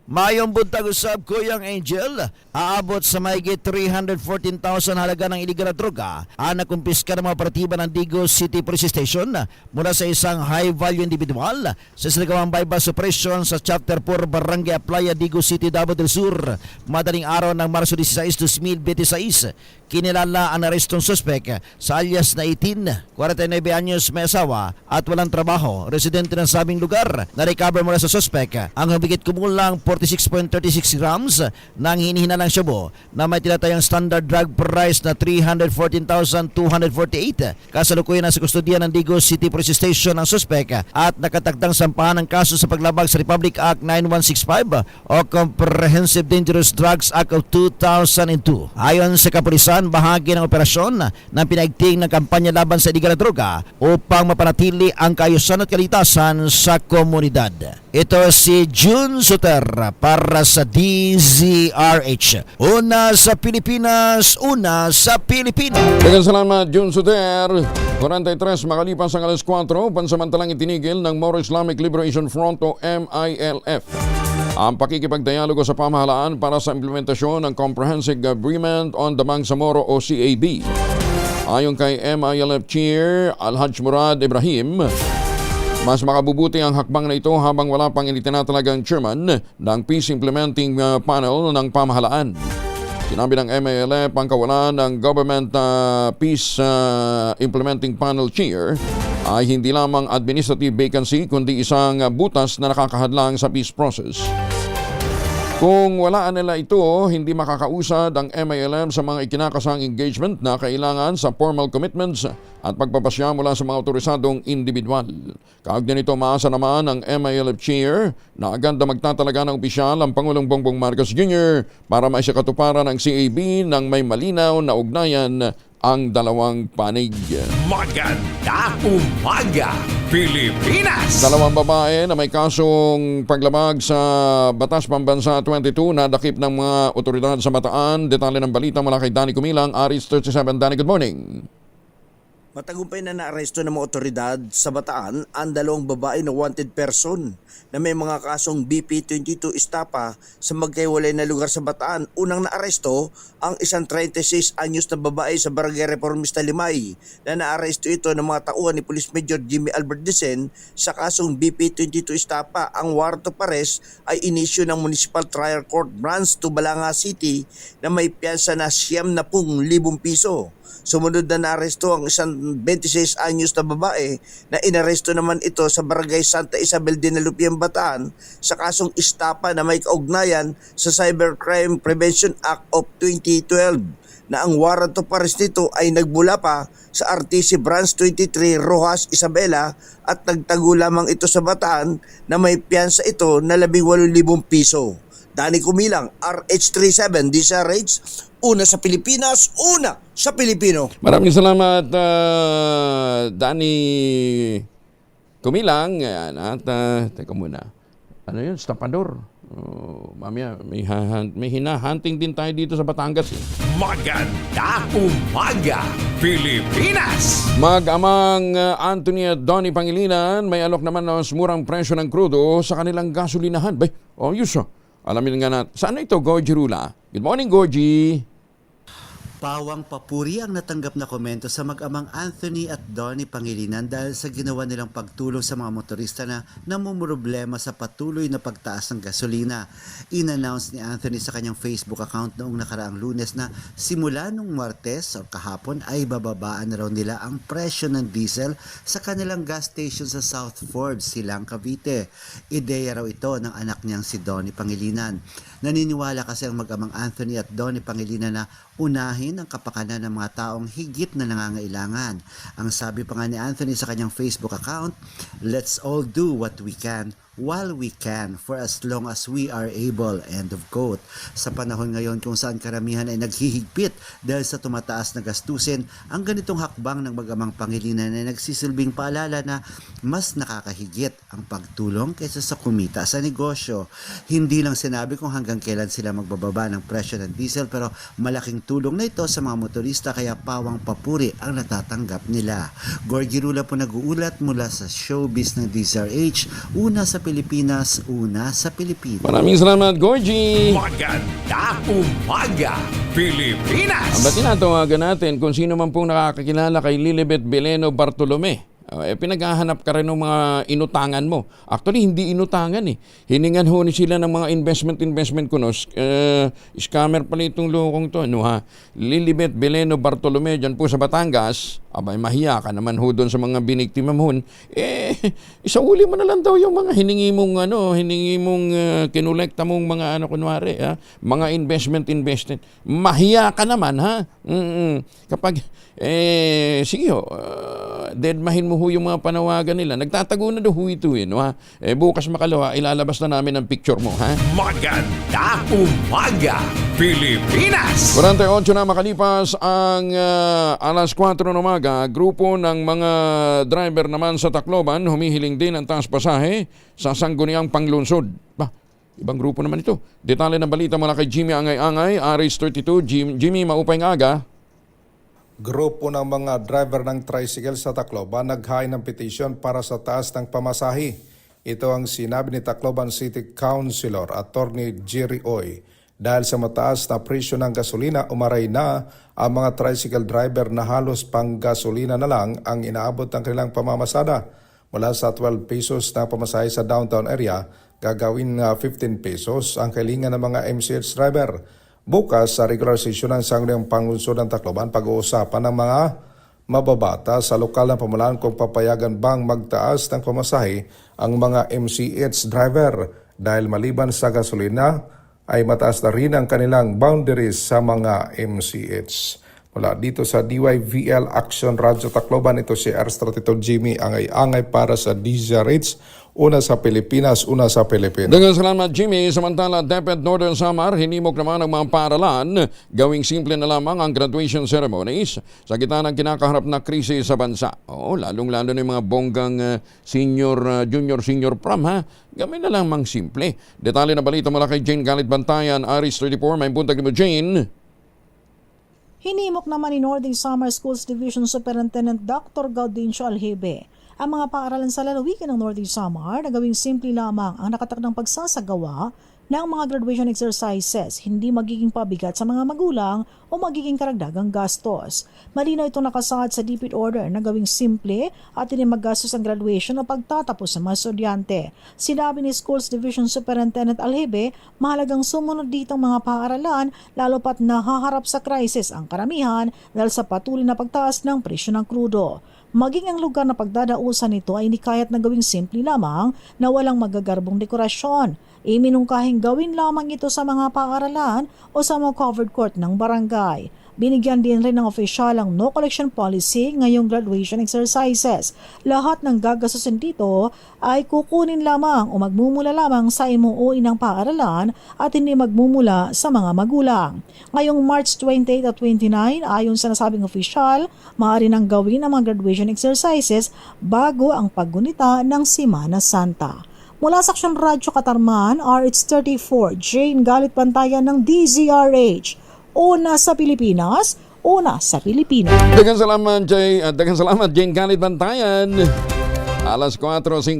Mayong buntag usab, Kuyang Angel, aabot sa mahigit 314,000 halaga ng iligal na droga ang nakumpiska ng mga operatiba ng Digos City Police Station mula sa isang high-value individual sa sinagawang bypass operation sa Chapter 4 Barangay Aplaya, Digos City, Davao del Sur, madaling araw ng Marso 16, 2026. Kinilala ang arestong suspek sa alias na 18, 49 anyos, may asawa at walang trabaho, residente ng sabing lugar. Na-recover mula sa suspek ang humigit kumulang 46.36 grams ng hinihinalang shabu na may tinatayang standard drug price na 314,248. Kasalukuyan na sa kustodiya ng Digos City Police Station ang suspek at nakatagdang sampahan ng kaso sa paglabag sa Republic Act 9165 o Comprehensive Dangerous Drugs Act of 2002. Ayon sa kapulisan, bahagi ng operasyon ng pinaigting ng kampanya laban sa iligal na droga upang mapanatili ang kaayusan at kaligtasan sa komunidad. Ito si June Suter para sa DZRH. Una sa Pilipinas, una sa Pilipino. Daghang salamat, Jun Suter. 43 makalipas ang alas 4, pansamantalang itinigil ng Moro Islamic Liberation Front o MILF ang pakikipagdialogo sa pamahalaan para sa implementasyon ng Comprehensive Agreement on the Bangsamoro o CAB. Ayon kay MILF Chair Alhaj Murad Ibrahim, mas makabubuti ang hakbang na ito habang wala pang itinatalagang chairman ng Peace Implementing Panel ng pamahalaan. Sinabi ng MILF ang kawalan ng Government Peace Implementing Panel Chair ay hindi lamang administrative vacancy kundi isang butas na nakakahadlang sa peace process. Kung wala nila ito, hindi makakausad ang MILF sa mga ikinakasang engagement na kailangan sa formal commitments at pagpapasya mula sa mga otorisadong individual. Kaugnay nito, maasa naman ang MILF Chair na agad na magtatalaga ng opisyal ang Pangulong Bongbong Marcos Jr. para maisakatuparan ng CAB ng may malinaw na ugnayan ang dalawang panig. Maganda umaga, Pilipinas! Dalawang babae na may kasong paglabag sa Batas Pambansa 22 na dakip ng mga otoridad sa Bataan. Detalye ng balita mula kay Danny Kumilang, Aris 37. Danny, good morning. Matagumpay na naaresto ng mga otoridad sa Bataan ang dalawang babae na wanted person na may mga kasong BP22 estapa sa magkaiwalay na lugar sa Bataan. Unang naaresto ang isang 36 anyos na babae sa Barangay Reformista Limay na naaresto ito ng mga tauhan ni Police Major Jimmy Albert Dicen sa kasong BP22 estapa. Ang warrant of arrest ay inisyu ng Municipal Trial Court Branch to Balanga City na may piyansa na 70,000 piso. Sumunod na naaresto ang isang 26 anyos na babae na inaresto naman ito sa Barangay Santa Isabel Dinalupian, Bataan sa kasong estapa na may kaugnayan sa Cybercrime Prevention Act of 2012 na ang warrant of arrest nito ay nagbula pa sa RTC Branch 23 Rojas, Isabela at nagtago lamang ito sa Bataan na may piyansa ito na 18,000 piso. Danny Kumilang, RH37, DZRH, una sa Pilipinas, una sa Pilipino. Maraming salamat, Danny Kumilang. Yan, at teka muna. Ano yun? Stapador. Mamaya, may hinahunting din tayo dito sa Batangas. Maganda umaga, Pilipinas! Mag-amang Anthony at Donnie Pangilinan, may alok naman ng murang presyo ng krudo sa kanilang gasolinahan. Bay, yus. Alamin nga natin. Saan ito, Gorgie Rula? Good morning, Gorgie. Pawang papuri ang natanggap na komento sa mag-amang Anthony at Donnie Pangilinan dahil sa ginawa nilang pagtulong sa mga motorista na namumroblema sa patuloy na pagtaas ng gasolina. In-announce ni Anthony sa kanyang Facebook account noong nakaraang Lunes na simula nung Martes o kahapon ay bababaan na raw nila ang presyo ng diesel sa kanilang gas station sa South Forbes, Silang, Cavite. Ideya raw ito ng anak niyang si Donnie Pangilinan. Naniniwala kasi ang mag-amang Anthony at Donnie Pangilinan na unahin ang kapakanan ng mga taong higit na nangangailangan. Ang sabi pa nga ni Anthony sa kanyang Facebook account, "Let's all do what we can while we can for as long as we are able." End of quote. Sa panahon ngayon kung saan karamihan ay naghihigpit dahil sa tumataas na gastusin, ang ganitong hakbang ng mag-amang Pangilinan ay nagsisilbing paalala na mas nakakahigit ang pagtulong kaysa sa kumita sa negosyo. Hindi lang sinabi kung hanggang kailan sila magbababa ng presyo ng diesel, pero malaking tulong na ito sa mga motorista kaya pawang papuri ang natatanggap nila. Gorgie Rula po nag-uulat mula sa showbiz ng DZRH, una sa Pilipinas, una sa Pilipinas. Maraming salamat, Gorgie. Maganda umaga, Pilipinas! Ang tinatawagan natin kung sino man pong nakakakilala kay Lilibet Beleno Bartolome. Pinaghahanap ka rin ng mga inutangan mo. Actually, hindi inutangan eh. Hiningan ho ni sila ng mga investment kunos. Scammer pala itong lokong to. Ano ha? Lilibet Beleno Bartolome dyan po sa Batangas. Abay, mahiya ka naman ho doon sa mga biniktima mo. Isauli mo na lang daw yung mga hiningi mong kinulekta mong mga kunwari, mga investment. Mahiya ka naman, ha? Kapag, sige ho, deadmahin mo ho yung mga panawagan nila. Nagtatago na daw ho ito, ha? Bukas makalawa, ilalabas na namin ang picture mo, ha? Maganda umaga, Pilipinas! 48 na makalipas ang alas 4 ng umaga. Grupo ng mga driver naman sa Tacloban humihiling din ng taas pasahe sa sangguniang panglunsod. Ibang grupo naman ito. Detalye ng balita mula kay Jimmy Angay-Angay, Aris 32. Jimmy, maupay ng aga. Grupo ng mga driver ng tricycle sa Tacloban naghain ng petisyon para sa taas ng pamasahe. Ito ang sinabi ni Tacloban City Councilor Attorney Jerry Oy. Dahil sa mataas na presyo ng gasolina, umaray na ang mga tricycle driver na halos pang gasolina na lang ang inaabot ng kanilang pamamasada. Mula sa 12 pesos na pamasahe sa downtown area, gagawin 15 pesos ang kailangan ng mga MCH driver. Bukas sa regular session ng Sangguniang Pangunsod ng Tacloban, pag-uusapan ng mga mababata sa lokal na pamahalaan kung papayagan bang magtaas ng pamasahe ang mga MCH driver dahil maliban sa gasolina ay mataas na rin ang kanilang boundaries sa mga MCH. Mula dito sa DYVL Action Radyo Tacloban, ito si R32 Jimmy Angay-Angay para sa DZRH. Una sa Pilipinas, una sa Pilipinas. Daghang salamat, Jimmy. Samantala, DepEd Northern Samar, hinimok naman ang mga paaralan gawing simple na lamang ang graduation ceremonies sa gitna ng kinakaharap na krisis sa bansa. Lalong-lalo na yung mga bonggang junior prom, gawin na lamang simple. Detalye na balita mula kay Jane Galit Bantayan, Aris 34. May buntag mo, Jane. Hinimok naman ni Northern Samar Schools Division Superintendent Dr. Gaudencio Alhebe ang mga paaralan sa lalawigan ng Northern Samar na gawing simple lamang ang nakatakdang pagsasagawa ng mga graduation exercises, hindi magiging pabigat sa mga magulang o magiging karagdagang gastos. Malinaw itong nakasaad sa DepEd order na gawing simple at hindi maggastos ang graduation o pagtatapos sa mga estudyante. Sinabi ni Schools Division Superintendent Alhebe, mahalagang sumunod dito ang mga paaralan lalo pat nahaharap sa crisis ang karamihan dahil sa patuloy na pagtaas ng presyo ng krudo. Maging ang lugar na pagdadausan nito ay inikayat na gawing simple lamang na walang magagarbong dekorasyon. Iminungkahing gawin lamang ito sa mga paaralan o sa mga covered court ng barangay. Binigyan din rin ng opisyal ang no collection policy ngayong graduation exercises. Lahat ng gagastusin dito ay kukunin lamang o magmumula lamang sa MOE ng paaralan at hindi magmumula sa mga magulang. Ngayong March 28 at 29, ayon sa nasabing opisyal, maaari nang gawin ang mga graduation exercises bago ang paggunita ng Semana Santa. Mula sa Aksyon Radyo Katarman, RH34, Jane Galit Bantayan ng DZRH. Una sa Pilipinas, una sa Pilipinas. Daghang salamat, Jane Galit Bantayan. Alas 4:50.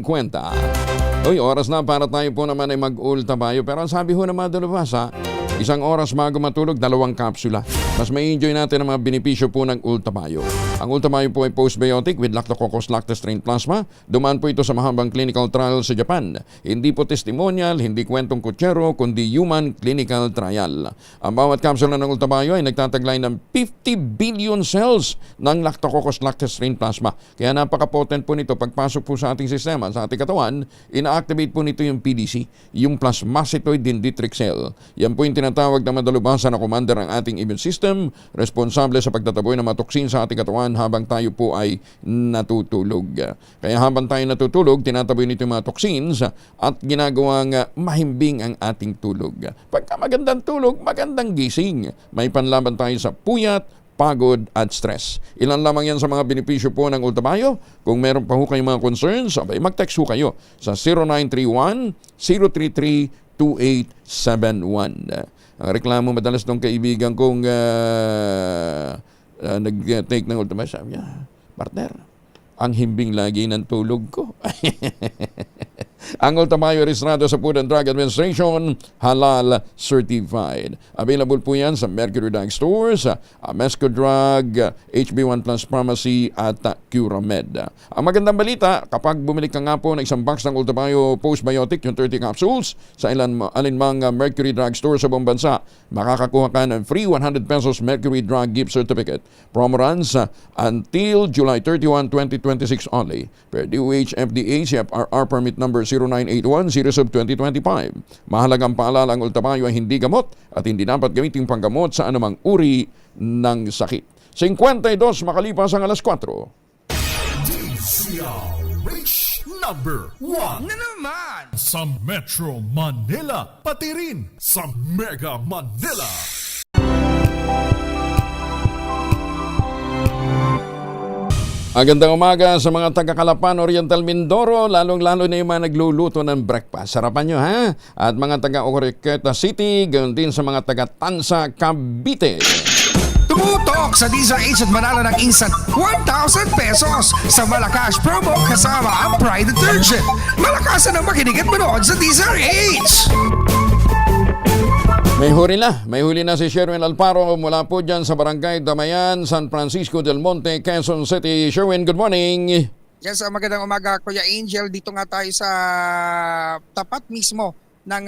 Oras na para tayo po naman ay mag-ultabayo. Pero ang sabi ho na madalubhasa, 1 oras bago matulog, 2 kapsula. Mas may enjoy natin ang mga benepisyo po ng Ultamayo. Ang Ultamayo po ay postbiotic with Lactococcus lactis strain plasma. Dumaan po ito sa mahabang clinical trial sa Japan. Hindi po testimonial, hindi kwentong kutsero, kundi human clinical trial. Ang bawat kapsula ng Ultamayo ay nagtataglay ng 50 billion cells ng Lactococcus lactis strain plasma. Kaya napaka-potent po nito pagpasok po sa ating sistema, sa ating katawan, ina-activate po nito yung PDC, yung plasmacytoid dendritic cell. Yan po yung tinatawag na madalubhasa na commander ng ating immune system, responsable sa pagtataboy ng mga toksin sa ating katawan habang tayo po ay natutulog. Kaya habang tayo natutulog, tinataboy nito yung mga toksins at ginagawang mahimbing ang ating tulog. Pagka magandang tulog, magandang gising. May panlaban tayo sa puyat, pagod at stress. Ilan lamang yan sa mga benepisyo po ng Ultamayo. Kung meron pa ho kayong mga concerns, mag-text ho kayo sa 0931-033-2871. Ang reklamo madalas ng kaibigan kong nag-take ng Ultamayo, sabi niya, partner, ang himbing lagi ng tulog ko. Ang Ultamayo rehistrado sa Food and Drug Administration, halal certified. Available po yan sa Mercury Drug Stores, Mesco Drug, HB1 Plus Pharmacy at Curamed. Ang magandang balita, kapag bumili ka nga po ng isang box ng Ultamayo Postbiotic, yung 30 capsules, sa alinmang Mercury Drug Store sa buong bansa, makakakuha ka ng free 100 pesos Mercury Drug Gift Certificate. Promo runs until July 31, 2026 only. Per DOH FDA CFRR permit number 0981-0/2025. Mahalagang paalala, ang Ultamayo ay hindi gamot at hindi dapat gamitin panggamot sa anumang uri ng sakit. 52 makalipas ang alas 4. DZRH number 1 Na naman! sa Metro Manila, pati rin sa Mega Manila. Magandang umaga sa mga taga-Calapan, Oriental Mindoro, lalong-lalo na yung mga nagluluto ng breakfast. Sarapan nyo, ha? At mga taga-Oroqueta City, gayon din sa mga taga-Tansa, Cavite. Tumutok sa DZRH at manalo ng instant 1,000 pesos sa Malacash promo kasama ang Pride Detergent. Malakasan ang makinig at manood sa DZRH! May huli na si Sherwin Alparo mula po dyan sa Barangay Damayan, San Francisco del Monte, Quezon City. Sherwin, good morning. Yes, magandang umaga Kuya Angel. Dito nga tayo sa tapat mismo ng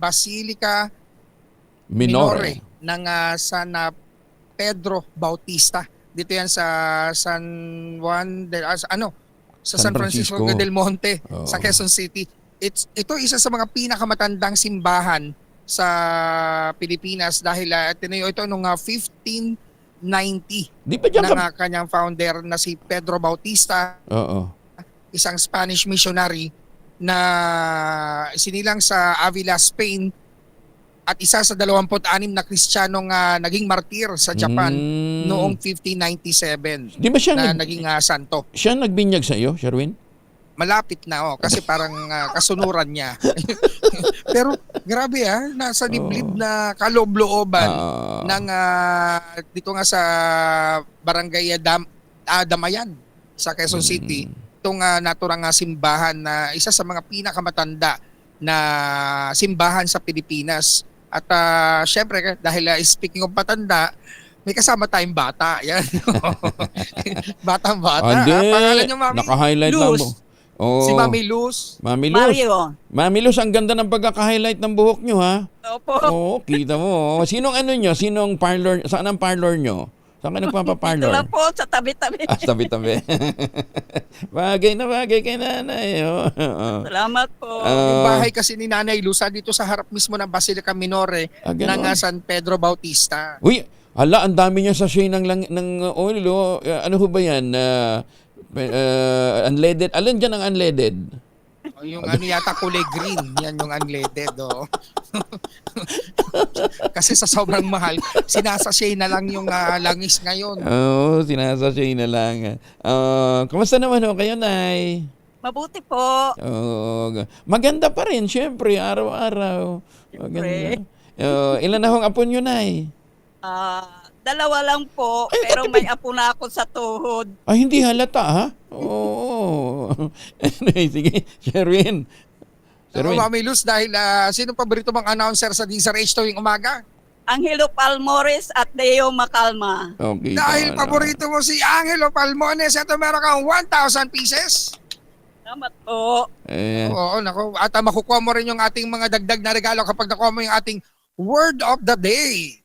Basilica Minore ng San Pedro Bautista. Dito yan sa San Francisco del Monte, sa Quezon City. Ito isa sa mga pinakamatandang simbahan sa Pilipinas dahil ito nung 1590 Di ba dyan ng kanyang founder na si Pedro Bautista, isang Spanish missionary na sinilang sa Avila, Spain, at isa sa 26 na Kristiyanong naging martir sa Japan noong 1597 Di ba siya na naging santo. Siya nagbinyag sa iyo, Sherwin? Malapit na kasi parang kasunuran niya. Pero grabe nasa liblib na kaloob-looban ng dito nga sa Barangay Damayan sa Quezon City. Itong naturang simbahan na isa sa mga pinakamatanda na simbahan sa Pilipinas. At syempre dahil speaking of patanda, may kasama tayong bata. Yan. Batang-bata. Pangalan niyo, Mami? Naka-highlight lang mo. Si Mami Luz. Mami Luz. Mario. Mami Luz, ang ganda ng pagkaka-highlight ng buhok nyo, ha? Opo. Oo, kita mo. Sinong nyo? Sinong parlor? Saan ang parlor nyo? Saan ka nagpapaparlor? Ito lang po, sa tabi-tabi. Tabi-tabi. Bagay na bagay kay nanay. Salamat po. Yung bahay kasi ni Nanay Luz dito sa harap mismo ng Basilica Minore ng San Pedro Bautista. Uy, hala, ang dami niya sa shade ng oil. Ano ho ba yan? Unleaded. Alin dyan ang unleaded? Yung yata kulay green, yan yung unleaded. Kasi sa sobrang mahal, sinasashay na lang yung langis ngayon. Sinasashay na lang. Kamusta naman ho kayo, Nay? Mabuti po. Maganda pa rin, syempre, araw-araw. Maganda. Ilan na hong apo nyo, Nay? Dalawa lang po, pero may apo na ako sa tuhod. Ay, hindi halata, ha? Oo. Sige, Sherwin. Mami Luz, dahil sino paborito mong announcer sa DZRH tuwing umaga? Angelo Palmores at Leo Macalma. Okay, Dahil paborito mo si Angelo Palmones, ito meron kang 1,000 pieces. Salamat po. Oo, nako. At makukuha mo rin yung ating mga dagdag na regalo kapag nakuha mo yung ating word of the day.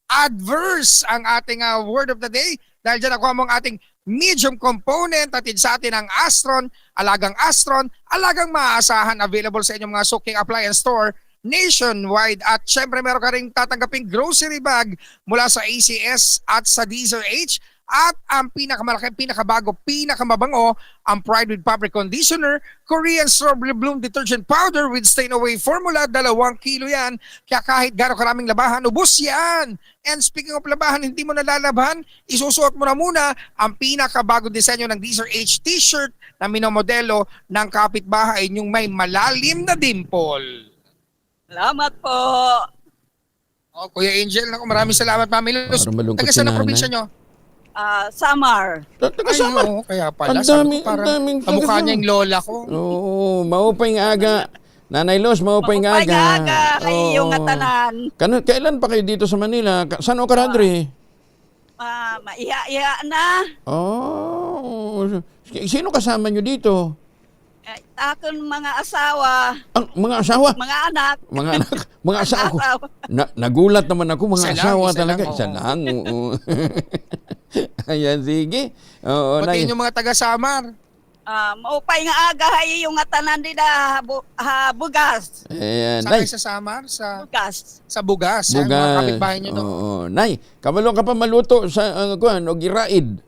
Adverse ang ating word of the day. Dahil dyan nakuha mo ang ating medium component at sa atin ang Astron, alagang maaasahan, available sa inyong mga suking appliance store nationwide. At syempre meron ka rin tatanggaping grocery bag mula sa ACS at sa DZRH. At ang pinakamalaki, pinakabago, pinakamabango, ang Pride with Fabric Conditioner, Korean Strawberry Bloom Detergent Powder with Stain Away Formula, 2 kilo yan. Kaya kahit gano'ng karaming labahan, ubos yan. And speaking of labahan, hindi mo nalalabahan, isusuot mo na muna ang pinakabago disenyo ng DZRH t-shirt na minomodelo ng kapitbahay yung may malalim na dimple. Salamat po. Kuya Angel, maraming salamat, Mami Luz. Taga saan ang probinsya nyo? Samar. Ay, kaya pala. Kamukha niya yung lola ko. Oo, maupay nga aga. Nanay Luz, maupay nga aga. Ay, yung atanan. Kailan pa kayo dito sa Manila? Saan o karadri? Maiha-iha na. Sino kasama nyo dito? Akong mga asawa. Mga asawa? Mga anak. Mga asawa. Nagulat naman ako, mga asawa talaga. Isa lang. Ayan, sige. Patiin yung mga taga-Samar. Maupay nga aga yung atanan nila bugas. Ayan, Saan kayo sa Samar? Bugas. Sa Bugas. Yan, mga kapitbahay nyo doon. Nay, kamalong ka pa maluto sa giraid.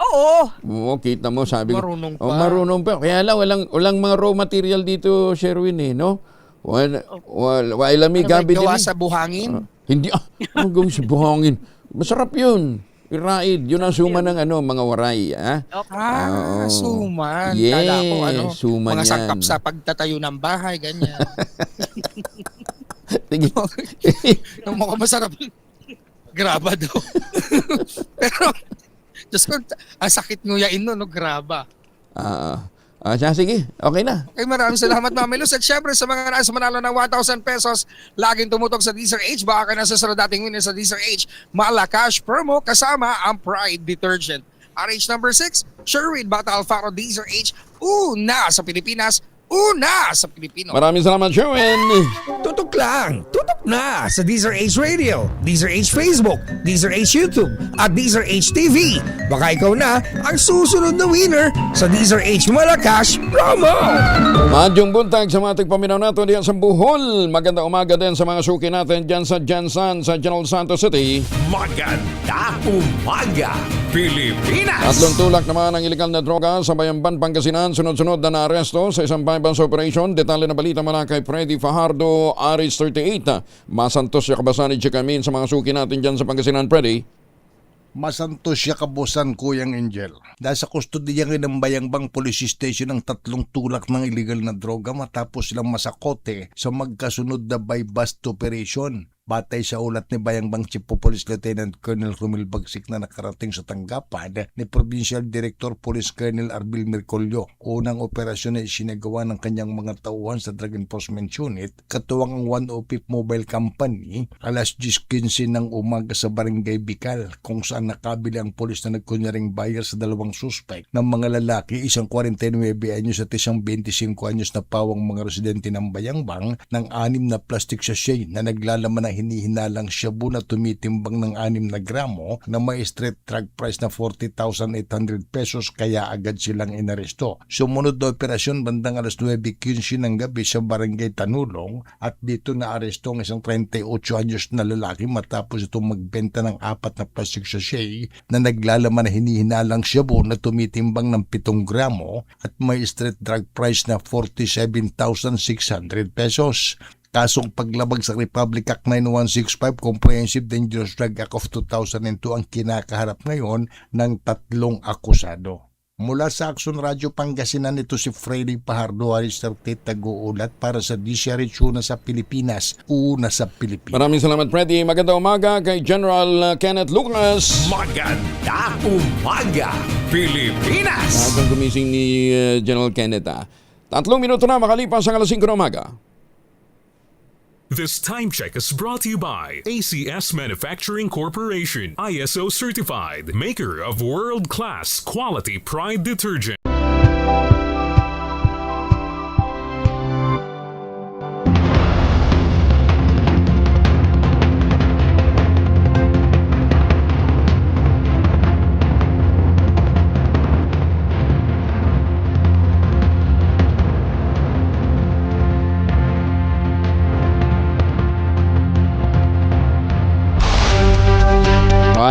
Oo, kita mo, sabi ko. Marunong pa. Marunong pa. Kaya lang, walang mga raw material dito, Sherwin, no? Wala may gabi din. Gawa sa buhangin? Hindi, gawin sa buhangin. Masarap yun. Raid, yun ang suman ng mga waray. Oo. Suman. Yes, Kala ko, suman mga yan. sangkap sa pagtatayo ng bahay, ganyan. Sige. Yung mukhang masarap. Graba daw. Pero, Diyos ko, ang sakit nguyain no, graba. Sige, okay na. Okay, maraming salamat, Mami Luz. At syempre, sa mga nais manalo ng 1,000 pesos, laging tumutok sa DZRH. Baka ka nasa sunod dating winner sa DZRH. Malakash promo kasama ang Pride Detergent. RH number 6, Sherwin Bata Alfaro DZRH. Una sa Pilipinas, una sa Pilipino. Maraming salamat, Sherwin. Tutok lang, tutok na sa DZRH Radio, DZRH Facebook, DZRH YouTube, at DZRH TV. Baka ikaw na ang susunod na winner sa DZRH Malakash Promo! Madyong buntag sa mga tigpaminaw natin diyan sa Bohol. Maganda umaga din sa mga suki natin dyan sa Jansan sa General Santos City. Maganda umaga, Pilipinas! Tatlong tulak naman ang ilegal na droga sa Bayamban, Pangasinan. Sunod-sunod na naaresto sa isang bypass operation. Detalye na balita mula kay Freddy Fajardo, Aris 38. Masantos siya kabasan ni Chikamin sa mga suki natin dyan sa Pangasinan, Freddy. Masantos siya kabusan, Kuyang Angel. Dahil sa kustodiya ng Bayambang Police Station ang tatlong tulak ng illegal na droga matapos silang masakote sa magkasunod na by-bust operation. Batay sa ulat ni Bayambang Chief of Police Lieutenant Colonel Romel Bagsik na nakarating sa tanggapan ni Provincial Director Police Colonel Arbil Mercolio. Unang operasyon ay sinagawa ng kanyang mga tauhan sa Drug Enforcement Unit katuwang ang 105 Mobile Company alas 10:15 ng umaga sa Barangay Bical kung saan nakabili ang polis na nagkunyaring buyer sa dalawang suspect ng mga lalaki, isang 49 anyos at isang 25 anyos na pawang mga residente ng Bayambang ng 6 na plastic sachet na naglalaman ng hinihinalang shabu na tumitimbang ng 6 na gramo na may street drug price na 40,800 pesos kaya agad silang inaresto. Sumunod na operasyon bandang alas 9:15 ng gabi sa Barangay Tanulong at dito na aresto ang isang 38 anyos na lalaki matapos itong magbenta ng 4 na plastic sachet na naglalaman na hinihinalang shabu na tumitimbang ng 7 gramo at may street drug price na 47,600 pesos. Kasong paglabag sa Republic Act 9165 Comprehensive Dangerous Drug Act of 2002 ang kinakaharap ngayon ng 3 akusado. Mula sa Action Radio Pangasinan, ito si Freddy Fajardo, Aris 38, nag-uulat para sa DZRH Una sa Pilipinas, Una sa Pilipinas. Maraming salamat, Freddy. Maganda umaga kay General Kenneth Lucas. Maganda umaga, Pilipinas! Ang gumising ni General Kenneth. 3 minuto na makalipas ang alas 5 ng umaga. This time check is brought to you by ACS Manufacturing Corporation, ISO certified, maker of world-class quality Pride detergent.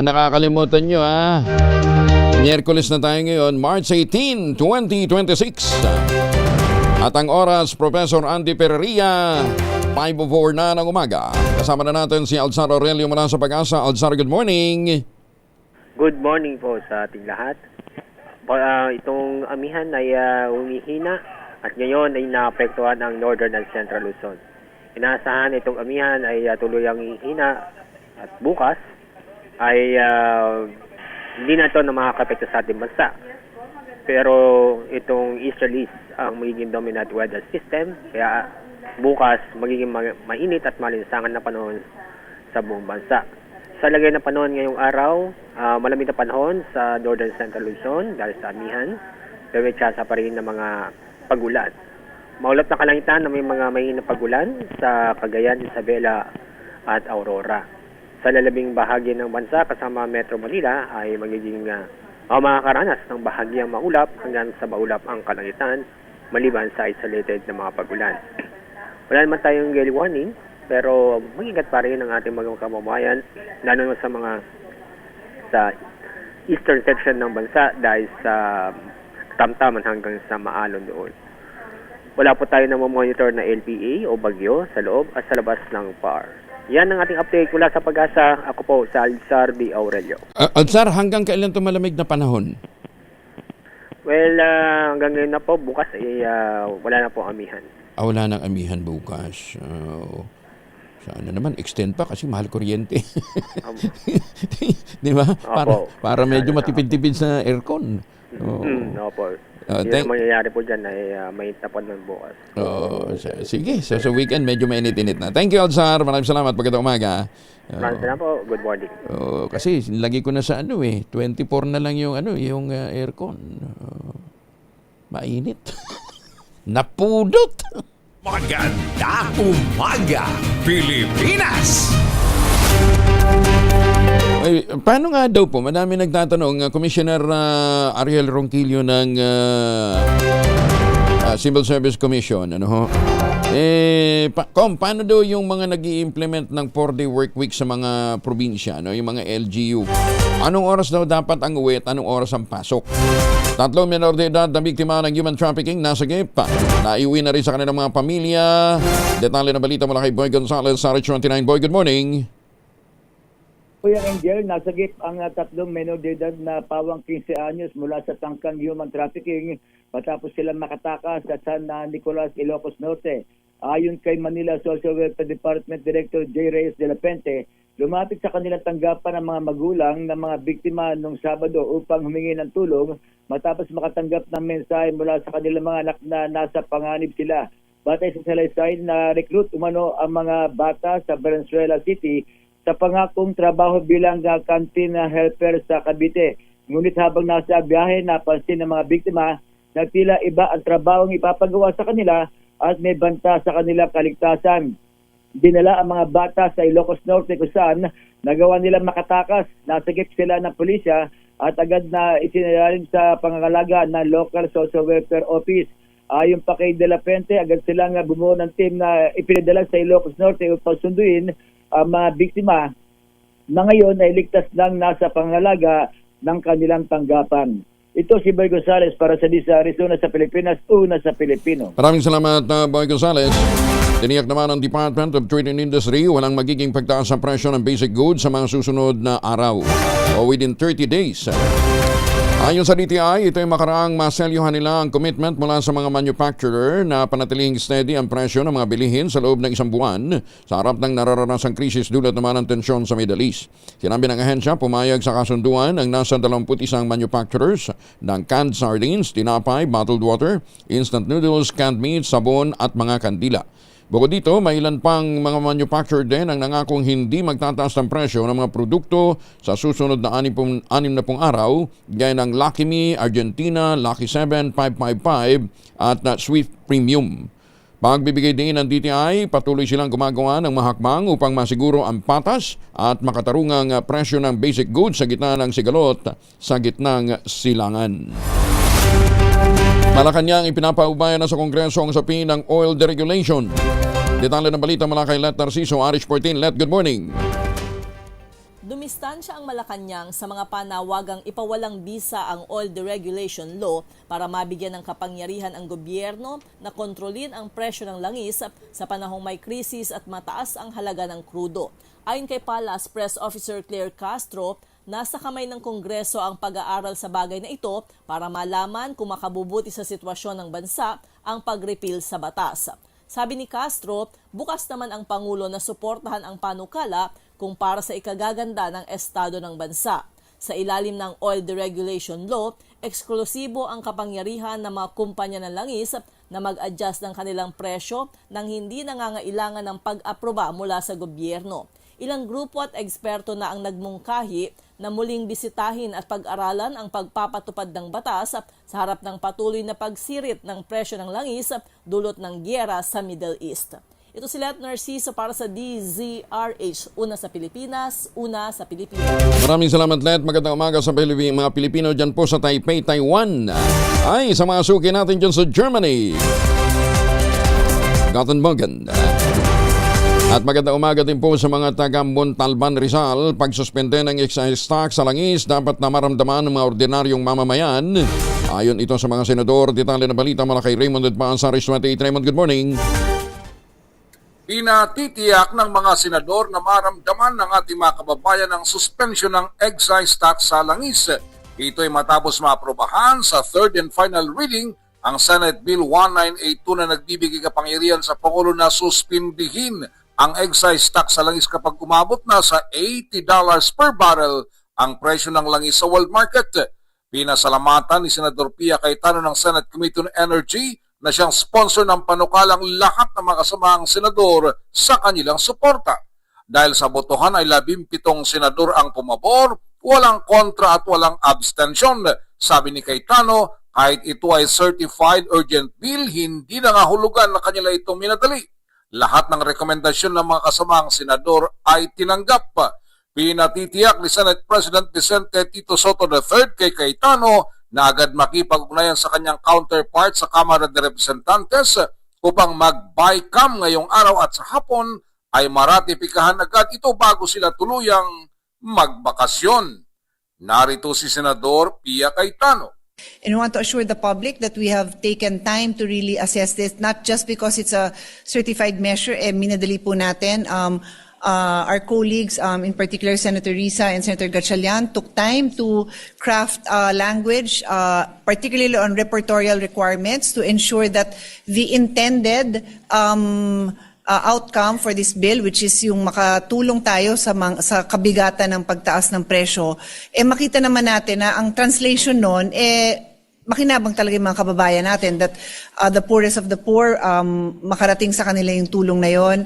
Nakakalimutan nyo Miyerkules na tayo ngayon, March 18, 2026. At ang oras, Professor Andy Perria, 5:04 na ng umaga. Kasama na natin si Alzar Aurelio mula sa Pag-asa. Alzar, good morning. Good morning po sa ating lahat. Itong amihan ay humihina at ngayon ay naapektuhan ang Northern and Central Luzon. Inaasahan itong amihan ay tuluyang hihina at bukas ay hindi na ito na makakapekto sa ating bansa. Pero itong easterlies ang magiging dominant weather system, kaya bukas magiging mainit at malinsangan na panahon sa buong bansa. Sa lagay ng panahon ngayong araw, malamig na panahon sa Northern Central Luzon dahil sa amihan, pero may tsansa pa rin ng mga pagulan. Maulap na kalangitan na may mga mainit na pagulan sa Cagayan, Isabela at Aurora. Sa lalabing bahagi ng bansa kasama Metro Manila ay magiging makakaranas ng bahagyang maulap hanggang sa maulap ang kalangitan maliban sa isolated na mga pagulan. Wala naman tayong gale warning pero mag-ingat pa rin ang ating mga kababayan lalo na sa eastern section ng bansa dahil sa Tamtaman hanggang sa Maalon doon. Wala po tayo na monitor na LPA o bagyo sa loob at sa labas ng PAR. Yan ang ating update mula sa Pag-asa. Ako po, sa Alzar D. Aurelio. Alzar, hanggang kailan ito malamig na panahon? Well, hanggang ngayon na po, bukas ay wala na po amihan. Wala nang amihan bukas. Sana naman, extend pa kasi mahal kuryente. Di ba? Para medyo matipid-tipid sa aircon. Opo. Hindi na mangyayari po dyan ay may tapon ng bukas. Sige, sa weekend medyo mainit-init na. Thank you, Alzar. Maraming salamat. Pagkatang umaga. Maraming salamat po. Good morning. Kasi lagi ko na sa 24 na lang yung aircon. Mainit. Napudot. Magandang umaga, Pilipinas! Ay, paano nga daw po? Madami nagtatanong, Commissioner Ariel Ronquillo ng Civil Service Commission, paano daw yung mga nag-i-implement ng 4-day work week sa mga probinsya, yung mga LGU? Anong oras daw dapat ang uwi at anong oras ang pasok? 3 menor de edad na biktima ng human trafficking nasa GIP. Naiuwi na rin sa kanilang mga pamilya. Detalye na balita mula kay Boy Gonzales sa RH 29. Boy, good morning. Kuya Angel, nasa GIP ang 3 menor de edad na pawang 15 anyos mula sa tangkang human trafficking matapos silang makatakas sa San Nicolas, Ilocos Norte. Ayon kay Manila Social Welfare Department Director J. Reyes de la Pente, lumapit sa kanilang tanggapan ng mga magulang ng mga biktima noong Sabado upang humingi ng tulong matapos makatanggap ng mensahe mula sa kanilang mga anak na nasa panganib sila. Batay sa salaysay na recruit umano ang mga bata sa Valenzuela City sa pangakong trabaho bilang canteen helper sa Cavite. Ngunit habang nasa biyahe, napansin ng mga biktima na tila iba ang trabahong ipapagawa sa kanila at may banta sa kanilang kaligtasan. Dinala ang mga bata sa Ilocos Norte kung saan nagawa nilang makatakas. Nasagip sila ng pulisya at agad na isinalalim sa pangangalaga ng local social welfare office. Ayon pa kay De La Pente, agad silang bumuo ng team na ipinadala sa Ilocos Norte upang sunduin ang mga biktima na ngayon ay ligtas lang nasa pangangalaga ng kanilang tanggapan. Ito si Boy Gonzales para sa Disaris, una sa Pilipinas, una sa Pilipino. Maraming salamat, Boy Gonzales. Tiniyak naman ng Department of Trade and Industry walang magiging pagtaas sa presyo ng basic goods sa mga susunod na araw o within 30 days. Ayon sa DTI, ito ay makaraang maselyuhan nila ang commitment mula sa mga manufacturer na panatiling steady ang presyo ng mga bilihin sa loob ng 1 buwan sa harap ng nararanasang krisis dulot naman ng tensyon sa Middle East. Sinabi ng ahensya, pumayag sa kasunduan ang nasa 21 manufacturers ng canned sardines, tinapay, bottled water, instant noodles, canned meat, sabon at mga kandila. Bukod dito, may ilan pang mga manufacturer din ang nangakong hindi magtataas ng presyo ng mga produkto sa susunod na 60 araw, gaya ng Lucky Me, Argentina, Lucky 7, 555 at Swift Premium. Pagbibigay din ng DTI, patuloy silang gumagawa ng mahakbang upang masiguro ang patas at makatarungang presyo ng basic goods sa gitna ng sigalot sa gitnang silangan. Malacanang ipinapaubaya na sa Kongreso ang sapi ng oil deregulation. Detalye ng balita mula kay Let Narciso, RH 14. Let, good morning. Dumistansya ang Malacanang sa mga panawagang ipawalang bisa ang oil deregulation law para mabigyan ng kapangyarihan ang gobyerno na kontrolin ang presyo ng langis sa panahong may krisis at mataas ang halaga ng krudo. Ayon kay Palace Press Officer Claire Castro, nasa kamay ng Kongreso ang pag-aaral sa bagay na ito para malaman kung makabubuti sa sitwasyon ng bansa ang pag-repeal sa batas. Sabi ni Castro, bukas naman ang Pangulo na suportahan ang panukala kung para sa ikagaganda ng estado ng bansa. Sa ilalim ng Oil Deregulation Law, eksklusibo ang kapangyarihan ng mga kumpanya ng langis na mag-adjust ng kanilang presyo nang hindi nangangailangan ng pag-aproba mula sa gobyerno. Ilang grupo at eksperto na ang nagmungkahi na muling bisitahin at pag-aralan ang pagpapatupad ng batas sa harap ng patuloy na pagsirit ng presyo ng langis dulot ng gyera sa Middle East. Ito si Let Narciso para sa DZRH, una sa Pilipinas, una sa Pilipinas. Maraming salamat, Let. Magandang umaga sa mga Pilipino dyan po sa Taipei, Taiwan. Ay, sa mga suki natin dyan sa Germany. Gothenburg. At magandang umaga din po sa mga taga Montalban, Rizal. Pagsuspende ng excise tax sa langis dapat na maramdaman ng mga ordinaryong mamamayan. Ayon ito sa mga senador, detalye na balita mula kay Raymond Edpan sa RH 28. Raymond, good morning. Pinatitiyak ng mga senador na maramdaman ng ating mga kababayan ang suspension ng excise tax sa langis. Ito ay matapos maaprobahan sa third and final reading ang Senate Bill 1982 na nagbibigay kapangyarihan sa Pangulo na suspindihin ang excise tax sa langis kapag umabot na sa $80 per barrel ang presyo ng langis sa world market. Pinasalamatan ni Senador Pia Cayetano ng Senate Committee on Energy na siyang sponsor ng panukalang lahat ng mga kasamahang senador sa kanilang suporta. Dahil sa botohan ay 17 senador ang pumabor, walang kontra at walang abstention. Sabi ni Cayetano, kahit ito ay certified urgent bill, hindi nangahulugan na kanila itong minadali. Lahat ng rekomendasyon ng mga kasamahang senador ay tinanggap. Pinatitiyak ni Senate President Vicente Tito Soto III kay Cayetano na agad makipag-ugnayan sa kanyang counterpart sa Kamara de Representantes upang mag-BICAM ngayong araw at sa hapon ay maratipikahan agad ito bago sila tuluyang magbakasyon. Narito si Senador Pia Cayetano. And we want to assure the public that we have taken time to really assess this, not just because it's a certified measure, minadali po natin. Our colleagues, in particular Senator Risa and Senator Gatchalian, took time to craft language, particularly on repertorial requirements, to ensure that the intended outcome for this bill, which is yung makatulong tayo sa kabigatan ng pagtaas ng presyo, makita naman natin na ang translation nun, makinabang talaga yung mga kababayan natin, that the poorest of the poor, makarating sa kanila yung tulong na yon.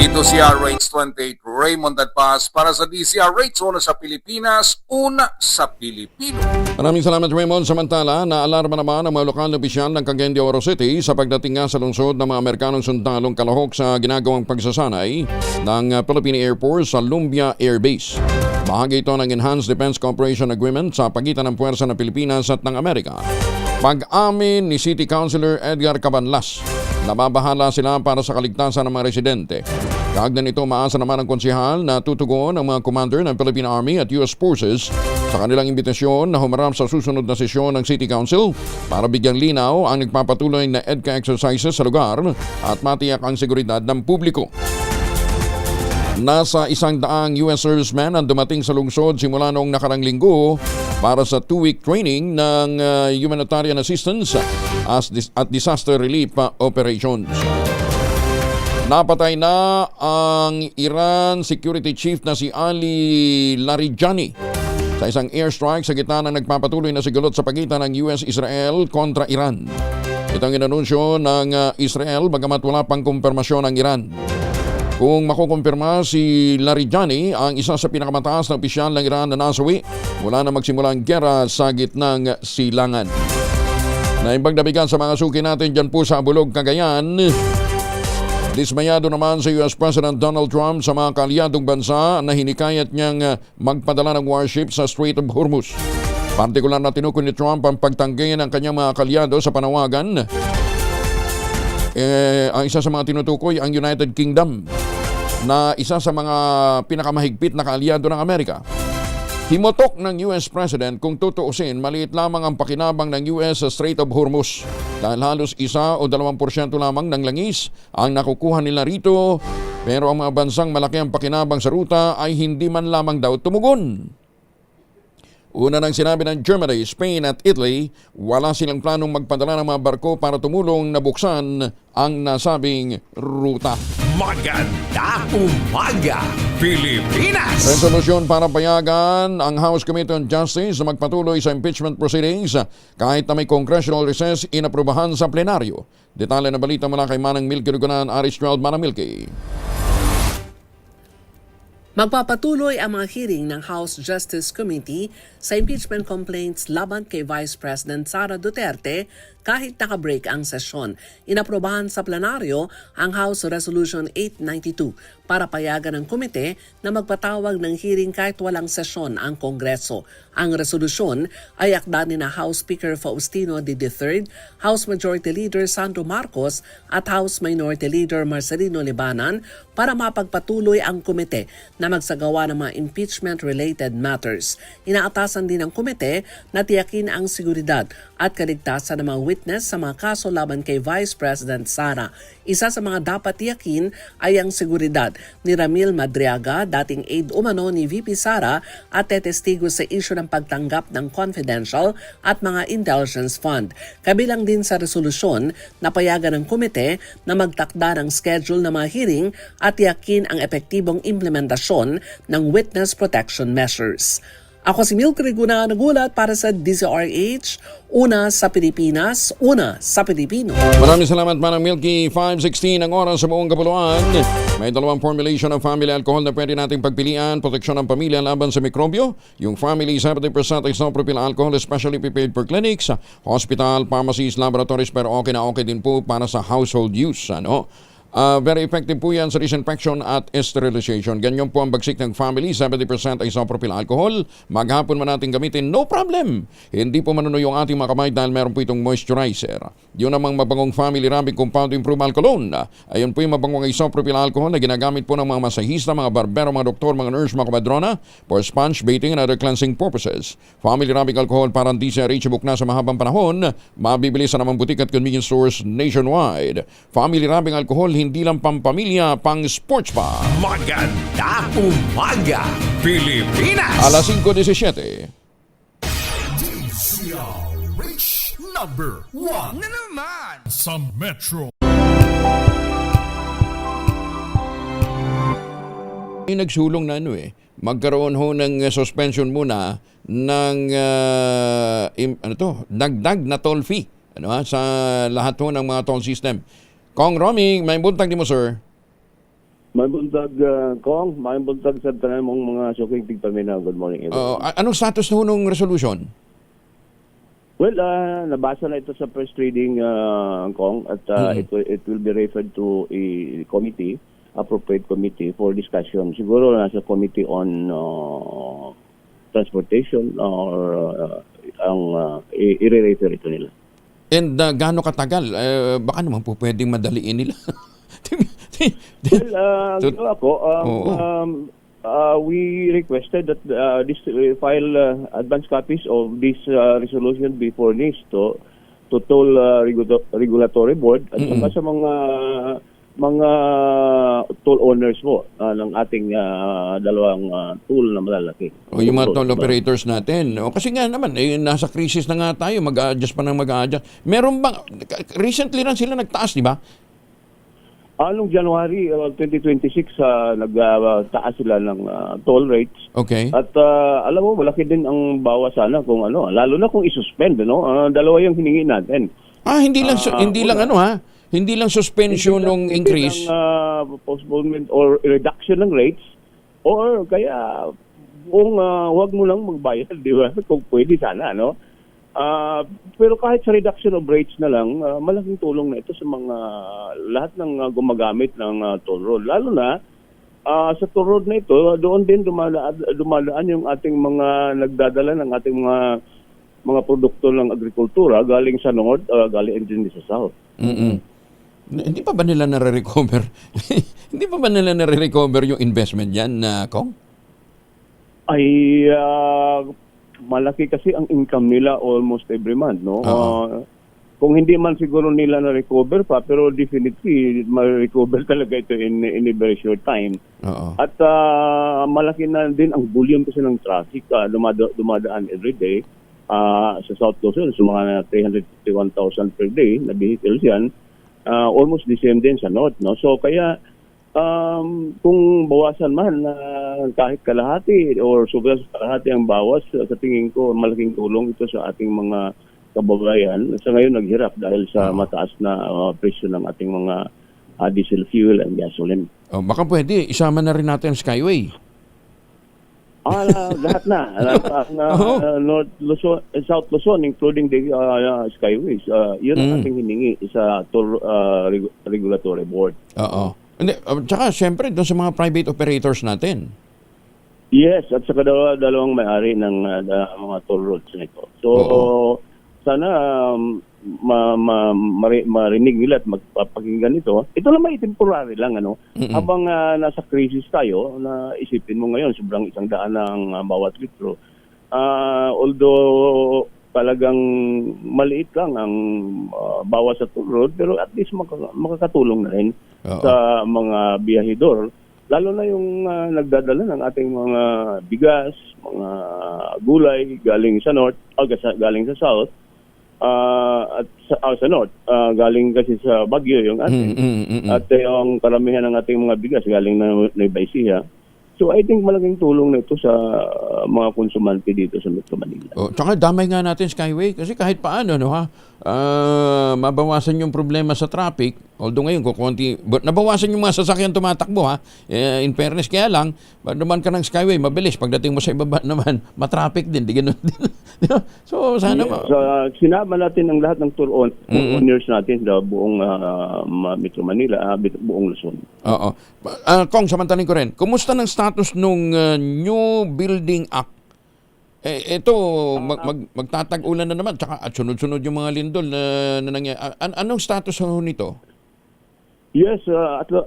Ito si RH28 Raymond Adpas para sa DCRH, una sa Pilipinas, una sa Pilipino. Maraming salamat Raymond. Samantala, naalarma naman ang mga lokal na opisyal ng Cagayan de Oro City sa pagdating nga sa lungsod ng mga Amerikanong sundalong kalahok sa ginagawang pagsasanay ng Philippine Air Force sa Lumbia Air Base. Bahagi ito ng Enhanced Defense Cooperation Agreement sa pagitan ng puwersa ng Pilipinas at ng Amerika. Pag-amin ni City Councilor Edgar Cabanlas, nababahala sila para sa kaligtasan ng mga residente. Kaagdan nito, maasa naman ang konsehal na tutugon ang mga commander ng Philippine Army at US Forces sa kanilang imbitasyon na humarap sa susunod na sesyon ng City Council para bigyang linaw ang nagpapatuloy na EDCA exercises sa lugar at matiyak ang seguridad ng publiko. Nasa 100 US servicemen ang dumating sa lungsod simula noong nakarang linggo para sa 2-week training ng humanitarian assistance at disaster relief operations. Napatay na ang Iran security chief na si Ali Larijani sa isang airstrike sa gitna ng nagpapatuloy na sigulot sa pagitan ng US-Israel kontra Iran. Ito ang inanunsyo ng Israel bagamat wala pang kumpirmasyon ng Iran. Kung makukumpirma si Larijani, ang isa sa pinakamataas na opisyal ng Iran na nasawi mula na magsimula ang gera sa gitnang silangan. Naibagdabigan sa mga suki natin dyan po sa Abulog, Cagayan. Dismayado naman sa US President Donald Trump sa mga kaalyadong bansa na hinikayat niyang magpadala ng warship sa Strait of Hormuz. Partikular na tinukol ni Trump ang pagtanggi ng kanyang mga kaalyado sa panawagan. Ang isa sa mga tinutukoy ang United Kingdom na isa sa mga pinakamahigpit na kaalyado ng Amerika. Himotok ng US President kung tutuusin, maliit lamang ang pakinabang ng US sa Strait of Hormuz dahil halos 1 o 2% lamang ng langis ang nakukuha nila rito, pero ang mga bansang malaki ang pakinabang sa ruta ay hindi man lamang daw tumugon. Una nang sinabi ng Germany, Spain at Italy, wala silang planong magpadala ng mga barko para tumulong na buksan ang nasabing ruta. Maganda umaga, Pilipinas! Resolusyon para payagan ang House Committee on Justice na magpatuloy sa impeachment proceedings kahit na may congressional recess inaprubahan sa plenaryo. Detalye na balita mula kay Manang Milky Rugunan, Aris 12, Manang Milky. Magpapatuloy ang mga hearing ng House Justice Committee sa impeachment complaints laban kay Vice President Sara Duterte kahit naka-break ang sesyon. Inaprobahan sa plenaryo ang House Resolution 892 para payagan ng komite na magpatawag ng hearing kahit walang sesyon ang Kongreso. Ang resolusyon ay akda ni na House Speaker Faustino D. III, House Majority Leader Sandro Marcos at House Minority Leader Marcelino Libanan para mapagpatuloy ang komite na magsagawa ng mga impeachment-related matters. Inaatasan din ng komite na tiyakin ang seguridad at kaligtasan ng mga witness sa mga kaso laban kay Vice President Sara. Isa sa mga dapat tiyakin ay ang seguridad ni Ramil Madriaga, dating aide umano ni VP Sara at tetestigo sa isyu ng pagtanggap ng confidential at mga intelligence fund. Kabilang din sa resolusyon na payagan ng komite na magtakda ng schedule ng mga hearing at tiyakin ang epektibong implementasyon ng witness protection measures. Ako si Milk Riguna, nagulat para sa DZRH, una sa Pilipinas, una sa Pilipino. Maraming salamat, Manang Milky. 5:16 ang oras sa buong kapuluan. May dalawang formulation ng family alcohol na pwede nating pagpilian. Proteksyon ng pamilya laban sa mikrobyo. Yung family 70% isopropyl alcohol, especially prepared for clinics, hospital, pharmacies, laboratories, pero okay na okay din po para sa household use. Very effective po yan sa disinfection at sterilization. Ganyan po ang bagsik ng family, 70% isopropyl alcohol. Maghapon man natin gamitin, no problem. Hindi po manuno yung ating mga kamay dahil meron po itong moisturizer. Yun namang mabangong family rubbing compound improved alcohol. Ayun po yung mabangong isopropyl alcohol na ginagamit po ng mga masahista, mga barbero, mga doktor, mga nurse, mga kabadrona for sponge baiting and other cleansing purposes. Family rubbing alcohol para hindi siya reachable na sa mahabang panahon. Mabibili sa namang butik at convenience stores nationwide. Family rubbing alcohol, hindi lang pampamilya, pang sports pa. Maganda umaga, Pilipinas! Alas 5:17. DZRH number 1 Na naman! sa Metro. Nagsulong na magkaroon ho ng suspension muna ng dagdag na toll fee sa lahat ho ng mga toll system. Kong Romy, may buntag di mo, sir. May buntag, Kong. May buntag sa tanan mong mga suking tigpaminaw. Good morning, everyone. Anong status ho nung resolution? Well, nabasa na ito sa first reading, Kong, at it will be referred to a committee, appropriate committee for discussion. Siguro nasa committee on transportation or i-refer ito nila. And gaano katagal? Baka naman po pwedeng madaliin nila. We requested that this file advance copies of this resolution be furnished to toll regulatory board at saka sa mga toll owners mo ng ating dalawang toll na malalaki. O yung mga toll operators natin. O kasi nga naman, nasa crisis na nga tayo, mag-a-adjust pa ng mag-a-adjust. Meron bang, recently lang sila nagtaas, di ba? Noong January 2026, nagtaas sila ng toll rates. Okay. At alam mo, malaki din ang bawas sana kung lalo na kung isuspend, dalawa yung hiningi natin. Hindi lang hindi lang suspension ng increase. Hindi lang postponement or reduction ng rates or kaya kung wag mo lang magbayad, di ba? Kung pwede sana, pero kahit sa reduction of rates na lang, malaking tulong na ito sa mga lahat ng gumagamit ng toll road. Lalo na sa toll road na ito, doon din dumadaan yung ating mga nagdadala ng ating mga produkto ng agrikultura galing sa north, galing din sa south. Hindi pa ba nila nare-recover? Hindi pa ba nila nare-recover yung investment yan, Kong? Ay, malaki kasi ang income nila almost every month, Kung hindi man siguro nila na-recover pa, pero definitely ma-recover talaga ito in a very short time. At malaki na din ang volume kasi ng traffic, dumadaan every day sa South Luzon, so mga 351,000 per day na vehicles yan. Almost the same din sa North, So kaya kung bawasan man kahit kalahati or sobra sa kalahati ang bawas, sa tingin ko malaking tulong ito sa ating mga kababayan. Sa ngayon naghirap dahil sa mataas na presyo ng ating mga diesel fuel and gasoline. Baka pwede, isama na rin natin Skyway. Lahat na. North Luzon, South Luzon, including the Skyways. Yun ang ating hiningi sa toll regulatory board. Hindi, tsaka syempre doon sa mga private operators natin. Yes, at saka dalawang may-ari ng mga toll roads nito. So, sana marinig nila at magpapakinggan ito. Ito lang may temporary lang, ano. Habang nasa crisis tayo, na isipin mo ngayon, sobrang 100 ng bawat litro. Although talagang maliit lang ang bawas sa toll road, pero at least makakatulong na rin sa mga biyahidor. Lalo na yung nagdadala ng ating mga bigas, mga gulay galing sa north, galing sa south, at sa north, galing kasi sa Baguio yung ating. At yung karamihan ng ating mga bigas galing na Nueva Ecija. So I think malaking tulong na ito sa mga konsumante dito sa Metro Manila. Tsaka damay nga natin Skyway kasi kahit paano mabawasan yung problema sa traffic. Although ngayon nabawasan yung mga sasakyan tumatakbo in fairness, kaya lang naman ka ng Skyway mabilis, pagdating mo sa ibaba naman matraffic din, di ganun din. So sana sinama natin ang lahat ng tour owners natin sa buong Metro Manila, buong Luzon. Oo. Kong, samantalin ko rin, kumusta ng status nung New Building Act? Ito, magtatag-ulan na naman, tsaka at sunod-sunod yung mga lindol na nangyayari. Anong status nito? Yes,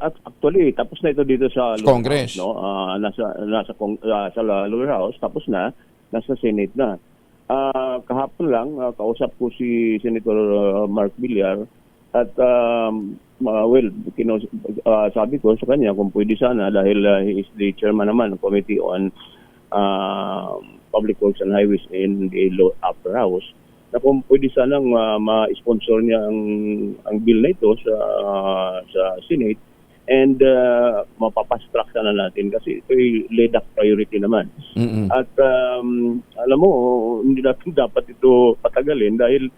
actually, tapos na ito dito sa Congress. House, no? Sa lower house, tapos na, nasa Senate na. Kahapon lang, kausap ko si Senator Mark Villar at sabi ko sa kanya kung pwede sana dahil he is the chairman naman ng Committee on Public Works and Highways in the upper house, na kung pwede sanang ma-sponsor niya ang bill na ito sa Senate and mapapastrack sana natin kasi ito ay LEDAC priority naman. At alam mo, hindi natin dapat ito patagalin dahil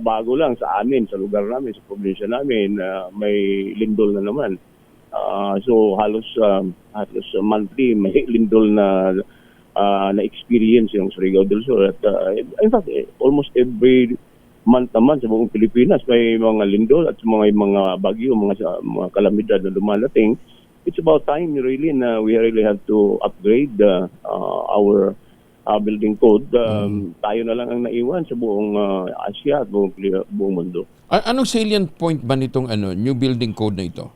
bago lang sa amin, sa lugar namin, sa probinsya namin, may lindol na naman. So halos monthly may lindol na experience yung Surigao del Sur. At in fact, almost every month naman sa buong Pilipinas may mga lindol at mga bagyo, mga kalamidad na dumalating. It's about time really na we really have to upgrade our building code. Tayo na lang ang naiwan sa buong Asia at buong mundo. Anong salient point ba nitong new building code na ito?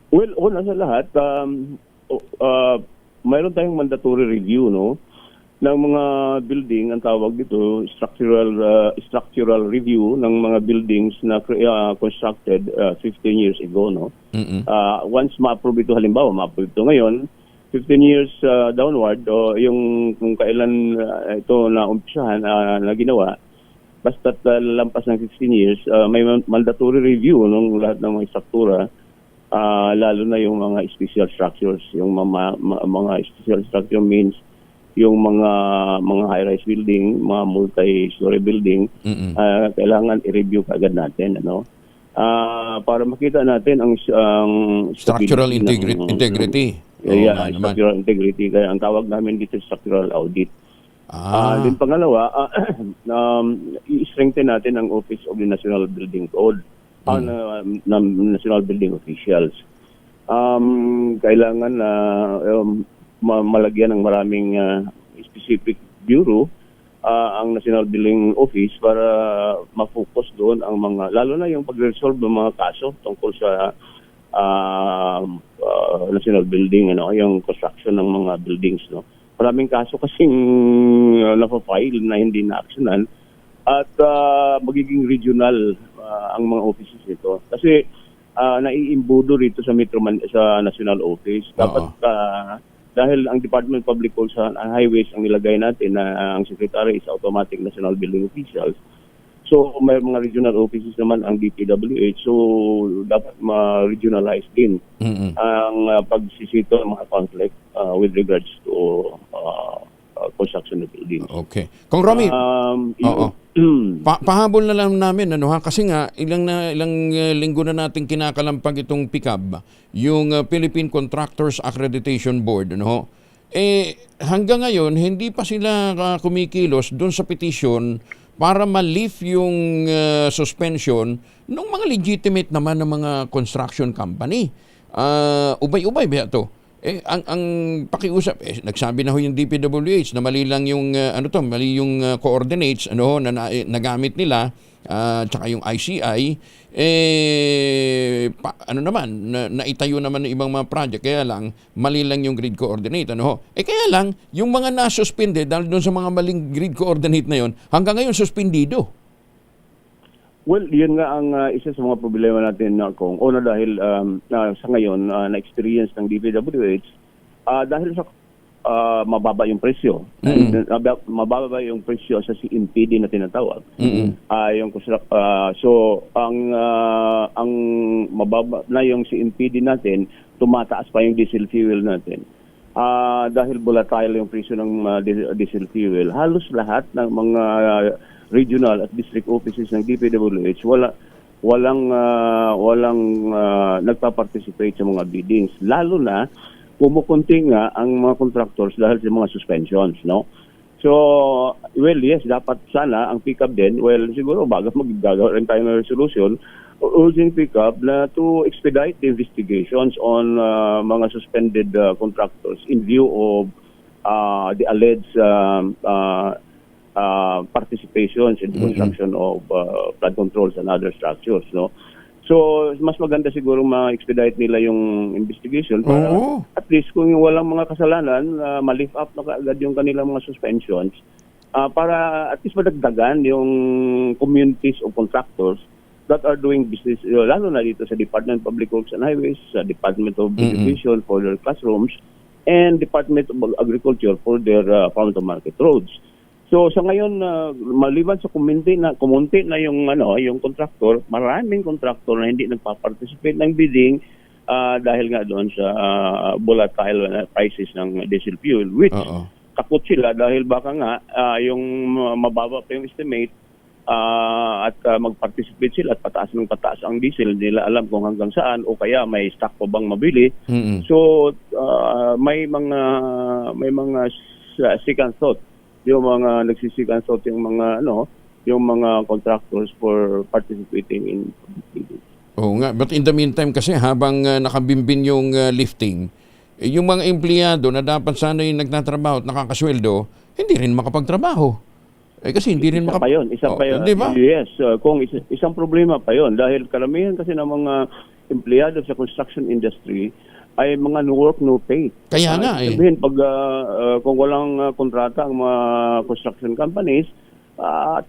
Well, una sa lahat, mayroon tayong mandatory review, no, ng mga building, ang tawag dito structural review ng mga buildings na constructed 15 years ago, no. Once ma-approve ito, halimbawa ma-approve ito ngayon, 15 years downward, yung kung kailan ito na umpisahan, na ginawa, basta lampas ng 15 years, may mandatory review ng lahat ng mga struktura, lalo na yung mga special structures. Yung mga special structure means yung mga high-rise building, mga multi-story building, kailangan i-review kaagad natin, ano? Para makita natin ang structural integrity. Structural integrity. Kaya ang tawag namin dito structural audit. Din pangalawa, i-strengthen natin ang Office of the National Building Code, National Building Officials. Kailangan na malagyan ng maraming specific bureau ang National Building Office para ma-focus doon ang mga, lalo na yung pag-resolve ng mga kaso tungkol sa national building, yung construction ng mga buildings, no. Maraming kaso kasing na-file na hindi na-actionan at magiging regional ang mga offices nito. Kasi naiimbudo rito sa sa National Office. Dapat dahil ang Department of Public Works and Highways ang nilagay natin na ang secretary is automatic National Building Officials. So may mga regional offices naman ang DPWH, so dapat ma-regionalize din ang pagsisito ng mga conflict with regards to construction of buildings. Okay. Kung Romy, pahabol na lang namin kasi nga ilang linggo na nating kinakalampag itong PICAB, yung Philippine Contractors Accreditation Board, hanggang ngayon hindi pa sila kumikilos doon sa petition para ma-lift yung suspension ng mga legitimate naman ng mga construction company. Ubay-ubay ba ito? Ang pakiusap, nagsabi na ho yung DPWH na mali lang yung mali yung coordinates na nagamit nila, tsaka yung ICI, naitayo naman ng ibang mga project, kaya lang mali lang yung grid coordinate, kaya lang yung mga nasuspende dahil doon sa mga maling grid coordinate na yon, hanggang ngayon suspendido. Well, yun nga ang isa sa mga problema natin na kung dahil sa ngayon na-experience ng DPWH dahil sa mababa yung presyo. Mababa yung presyo sa CMPD na tinatawag. So ang mababa na yung CMPD natin, tumataas pa yung diesel fuel natin. Dahil volatile yung presyo ng diesel fuel, halos lahat ng mga regional at district offices ng DPWH walang nagpa-participate sa mga biddings, lalo na kumukunti nga ang mga contractors dahil sa mga suspensions, no? So, well, yes, dapat sana ang pick-up din, well, siguro bago magagawa rin tayo ng resolution, urging pick-up na to expedite the investigations on mga suspended contractors in view of the alleged participations in the construction of flood controls and other structures, no? So, mas maganda siguro ma-expedite nila yung investigation para at least kung walang mga kasalanan, ma-lift up na kaagad yung kanilang mga suspensions para at least madagdagan yung communities of contractors that are doing business, lalo na dito sa Department of Public Works and Highways, sa Department of Education for their classrooms, and Department of Agriculture for their farm-to-market roads. So sa ngayon maliban sa kumunti na yung yung contractor, maraming contractor na hindi nagpa-participate ng bidding dahil nga doon sa volatile prices ng diesel fuel, which takot sila dahil baka nga yung mababa pa yung estimate at mag-participate sila at pataas ang diesel, nila alam kung hanggang saan o kaya may stock pa bang mabili. So may mga second thought yung mga nagsisikan thought yung mga contractors for participating in bidding. Oo nga, but in the meantime kasi habang nakabimbin yung lifting, yung mga empleyado na dapat sana yung nagtatrabaho at nakakasweldo, hindi rin makapagtrabaho. Kasi hindi rin Isa pa yun. Diba? Yes, kung isang problema pa yun dahil karamihan kasi ng mga empleyado sa construction industry ay mga no work, no pay. Kaya nga sabihin, pag kung walang kontrata ang mga construction companies,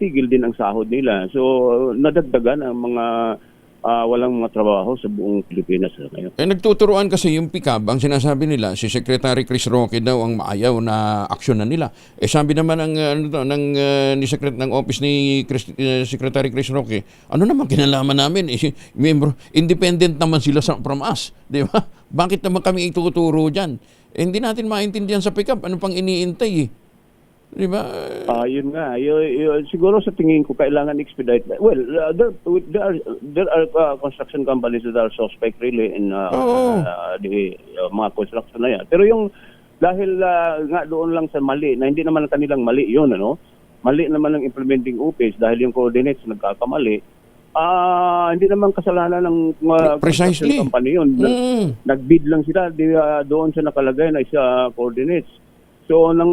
tigil din ang sahod nila. So, nadagdagan ang mga walang mga trabaho sa buong Pilipinas ngayon. Nagtuturuan kasi yung pick-up, ang sinasabi nila, si Secretary Chris Roque daw ang maayaw na aksyonan nila. Sabi naman ng office ni Secretary Chris Roque, ano naman kinalaman namin? Member, independent naman sila from us. Di ba? Bakit naman kami ituturo dyan? Hindi natin maintindihan sa pick-up. Ano pang iniintay Di ba? Yun nga. Siguro sa tingin ko, kailangan expedite. Well, there are construction companies that are suspect really in the mga construction na yan. Pero yung dahil nga doon lang sa mali, na hindi naman kanilang mali yun, mali naman ng implementing office dahil yung coordinates nagkakamali, hindi naman kasalanan ng mga construction company yun. Nag-bid lang sila doon sa nakalagay na isa coordinates. So, nang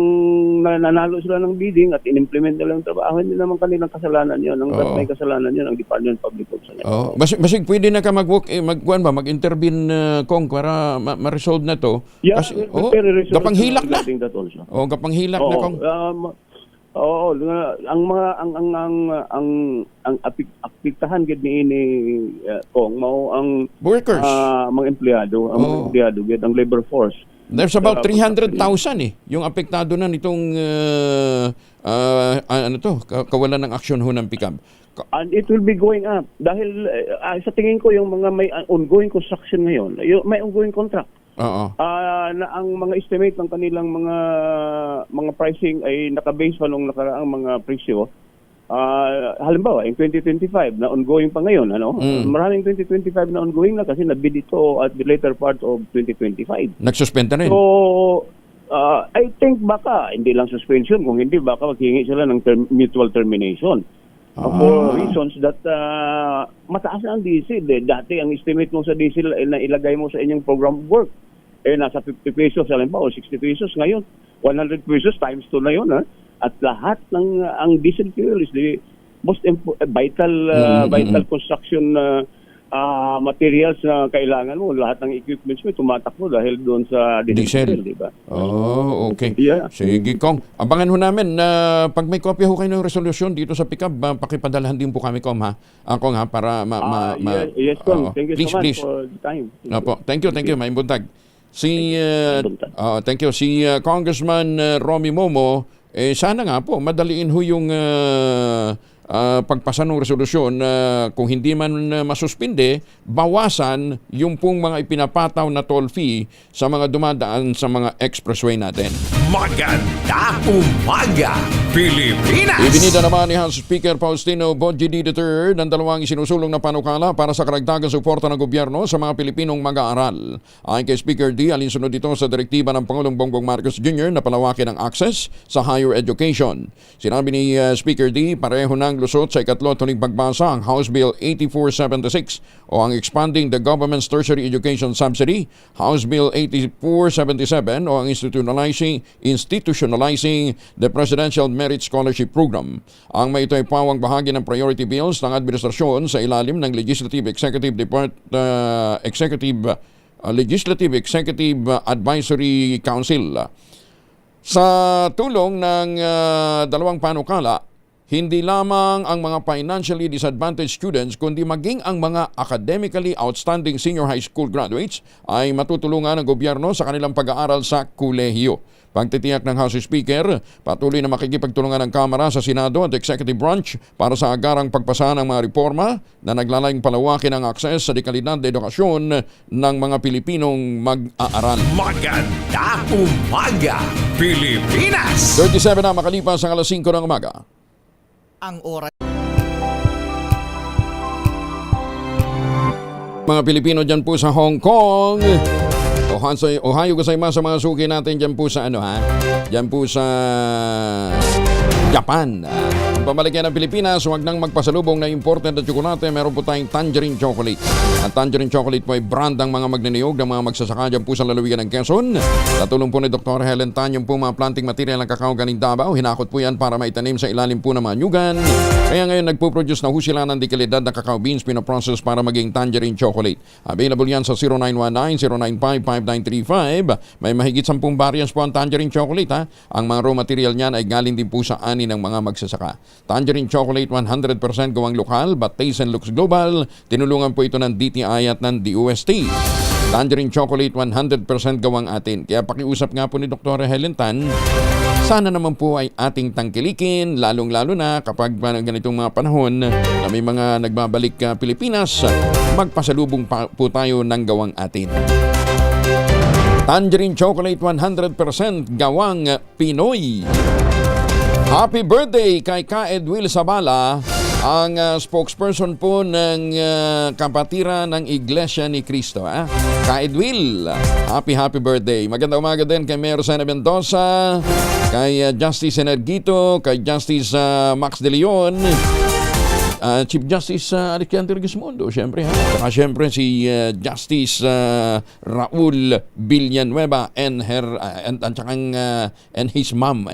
nanalo sila ng bidding at in-implement nila yung trabaho, hindi naman kanilang kasalanan yun. May kasalanan yun ang Department of Public Works. Basig pwede na ka mag-intervene Kong para ma-resolve na to. Yeah, kasi, kapanghilak na. Kapanghilak na Kong. Ang apektahan gid ni Kong mao ang workers, mga empleyado, ang labor force. There's about 300,000 yung apektado na nitong kawalan ng aksyon ho ng pick-up. And it will be going up dahil sa tingin ko yung mga may ongoing construction ngayon, may ongoing contract. Na ang mga estimate ng kanilang mga pricing ay naka-base pa nung nakaraang mga presyo. Halimbawa, in 2025 na ongoing pa ngayon, maraming 2025 na ongoing na kasi nabid ito at the later part of 2025. Nagsuspend na rin. So, I think baka, hindi lang suspension, kung hindi baka maghingi sila ng mutual termination. For reasons that mataas na ang diesel. Dati ang estimate mo sa diesel na ilagay mo sa inyong program of work, nasa 50 pesos, halimbawa, o 60 pesos. Ngayon, 100 pesos times 2 na yun. At lahat ng ang diesel fuel is the most vital construction materials na kailangan mo. Lahat ng equipments mo tumatakbo dahil doon sa diesel, di ba? Oh, okay. Yeah. Sige, Kong. Abangan ho namin na pag may kopya ho kayo ng resolusyon dito sa pickup, pakipadalahan din po kami, Kong, ha? Kong, ha? Para yes, Kong. Thank you so much for the time. Opo. Thank you. May buntag. Thank you. Si Congressman Romy Momo, sana nga po, madaliin ho yung pagpasa ng resolusyon kung hindi man masuspinde, bawasan yung pong mga ipinapataw na toll fee sa mga dumadaan sa mga expressway natin. Maganda umaga, Pilipinas! Ibinida naman ni House Speaker Faustino Bongiorno III ang dalawang isinusulong na panukala para sa karagdagang suporta ng gobyerno sa mga Pilipinong mag-aaral. Ayon kay Speaker D, alinsunod dito sa direktiba ng Pangulong Bongbong Marcos Jr. na palawakin ang access sa higher education. Sinabi ni Speaker D, pareho ng lusot sa ikatlo tuling pagbasa ang House Bill 8476 o ang Expanding the Government's Tertiary Education Subsidy, House Bill 8477 o ang Institutionalizing the Presidential Merit Scholarship Program. Ang may ito ay pawang bahagi ng priority bills ng administrasyon sa ilalim ng Legislative Executive Advisory Council. Sa tulong ng dalawang panukala, hindi lamang ang mga financially disadvantaged students kundi maging ang mga academically outstanding senior high school graduates ay matutulungan ng gobyerno sa kanilang pag-aaral sa kolehiyo. Pagtitiyak ng House Speaker, patuloy na makikipagtulungan ng Kamara sa Senado at Executive Branch para sa agarang pagpasa ng mga reforma na naglalayong palawakin ang akses sa dekalidad de edukasyon ng mga Pilipinong mag-aaral. Maganda umaga, Pilipinas! 37 na makalipas ang alas 5 ng umaga. Ang oras. Mga Pilipino dyan po sa Hong Kong. Ohayo gozaimasu sa mga suki natin dyan po sa dyan po sa Japan. Ang pamaligyan ng Pilipinas, huwag nang magpasalubong na imported na tsokolate. Meron po tayong tangerine chocolate. Ang tangerine chocolate po ay brand ang mga magniniyog ng mga magsasaka dyan po sa lalawigan ng Quezon. Katulong po ni Dr. Helen Tan yung po mga planting material ng kakao galing Davao. Hinakot po yan para maitanim sa ilalim po ng mga nyugan. Kaya ngayon nagpo-produce na ho sila ng dekalidad na kakao beans pinoprocess para maging tangerine chocolate. Available yan sa 0919-095-5935. May mahigit 10 variants po ang tangerine chocolate. Ang mga raw material niyan ay galing din po sa ani ng mga magsasaka. Tangerine chocolate 100% gawang lokal but taste and looks global. Tinulungan po ito ng DTI at ng DOST. Tangerine chocolate 100% gawang atin. Kaya pakiusap nga po ni Dr. Helen Tan, sana naman po ay ating tangkilikin, lalong-lalo na kapag ganitong mga panahon na may mga nagbabalik Pilipinas, magpasalubong po tayo ng gawang atin. Tangerine chocolate 100% gawang Pinoy. Happy birthday kay Ka Edwil Sabala, ang spokesperson po ng kapatiran ng Iglesia ni Cristo. Ka Edwil, happy birthday. Magandang umaga din kay Mayor Sena Mendoza, kay Justice Energito, kay Justice Max De Leon, Chief Justice Alexander Gismondo, syempre Saka syempre si Justice Raul Villanueva and his mom,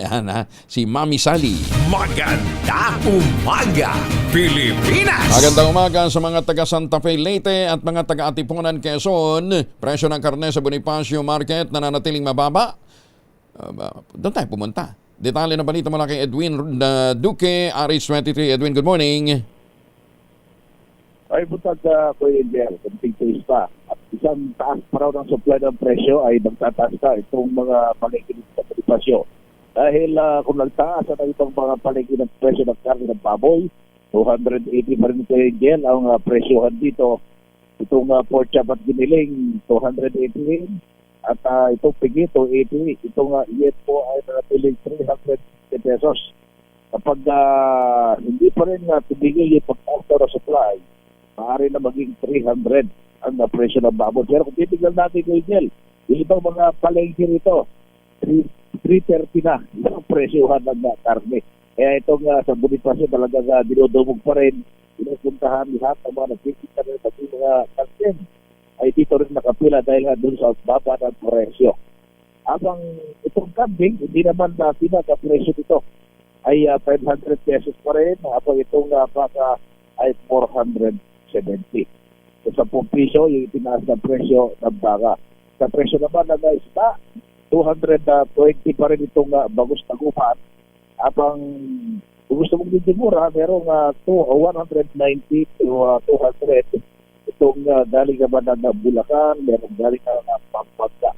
si Mami Sally. Maganda umaga, Pilipinas! Magandang umaga sa mga taga Santa Fe Leyte at mga taga Atipunan Quezon. Presyo ng karne sa Bonifacio Market nananatiling mababa. Doon tayo pumunta. Detalye na balita mula kay Edwin Duque, RH23. Edwin, good morning. Ay butag Kuya Inver, konting tuwis pa. At isang taas pa raw ng supply ng presyo ay magtataas ka itong mga palikinig sa presyo. Dahil kung nagtaas na itong mga palikinig ng presyo ng karne ng baboy, 280 pa rin Kuya Inver ang presyohan dito. Itong pork chop at giniling, 280 rin. At itong pigi, 280. Itong iyet po ay natiling 350 pesos. Kapag hindi pa rin tumigil yung pagtaas na supply, maaari na maging 300 ang presyo ng baboy. Pero kung titignan natin kay Jel, yung ibang mga palengke rito, 330 na yung presyohan ng karne. Kaya itong sa Bonifacio talagang dinudumog pa rin. Pinupuntahan lahat ng mga nagkikita rin sa mga kantin ay dito rin nakapila dahil nga doon sa baba ng presyo. Habang itong kambing, hindi naman pinaka-presyo dito ay 500 pesos pa rin. Habang itong baka ay 470. So 10 piso yung itinaas na presyo ng baka. Sa presyo naman ng isda, 220 pa rin itong bagus tagupan. Habang kung gusto mong medyo mura, merong 190 to 200. Itong galing naman ng Bulacan, merong galing ng Pampanga.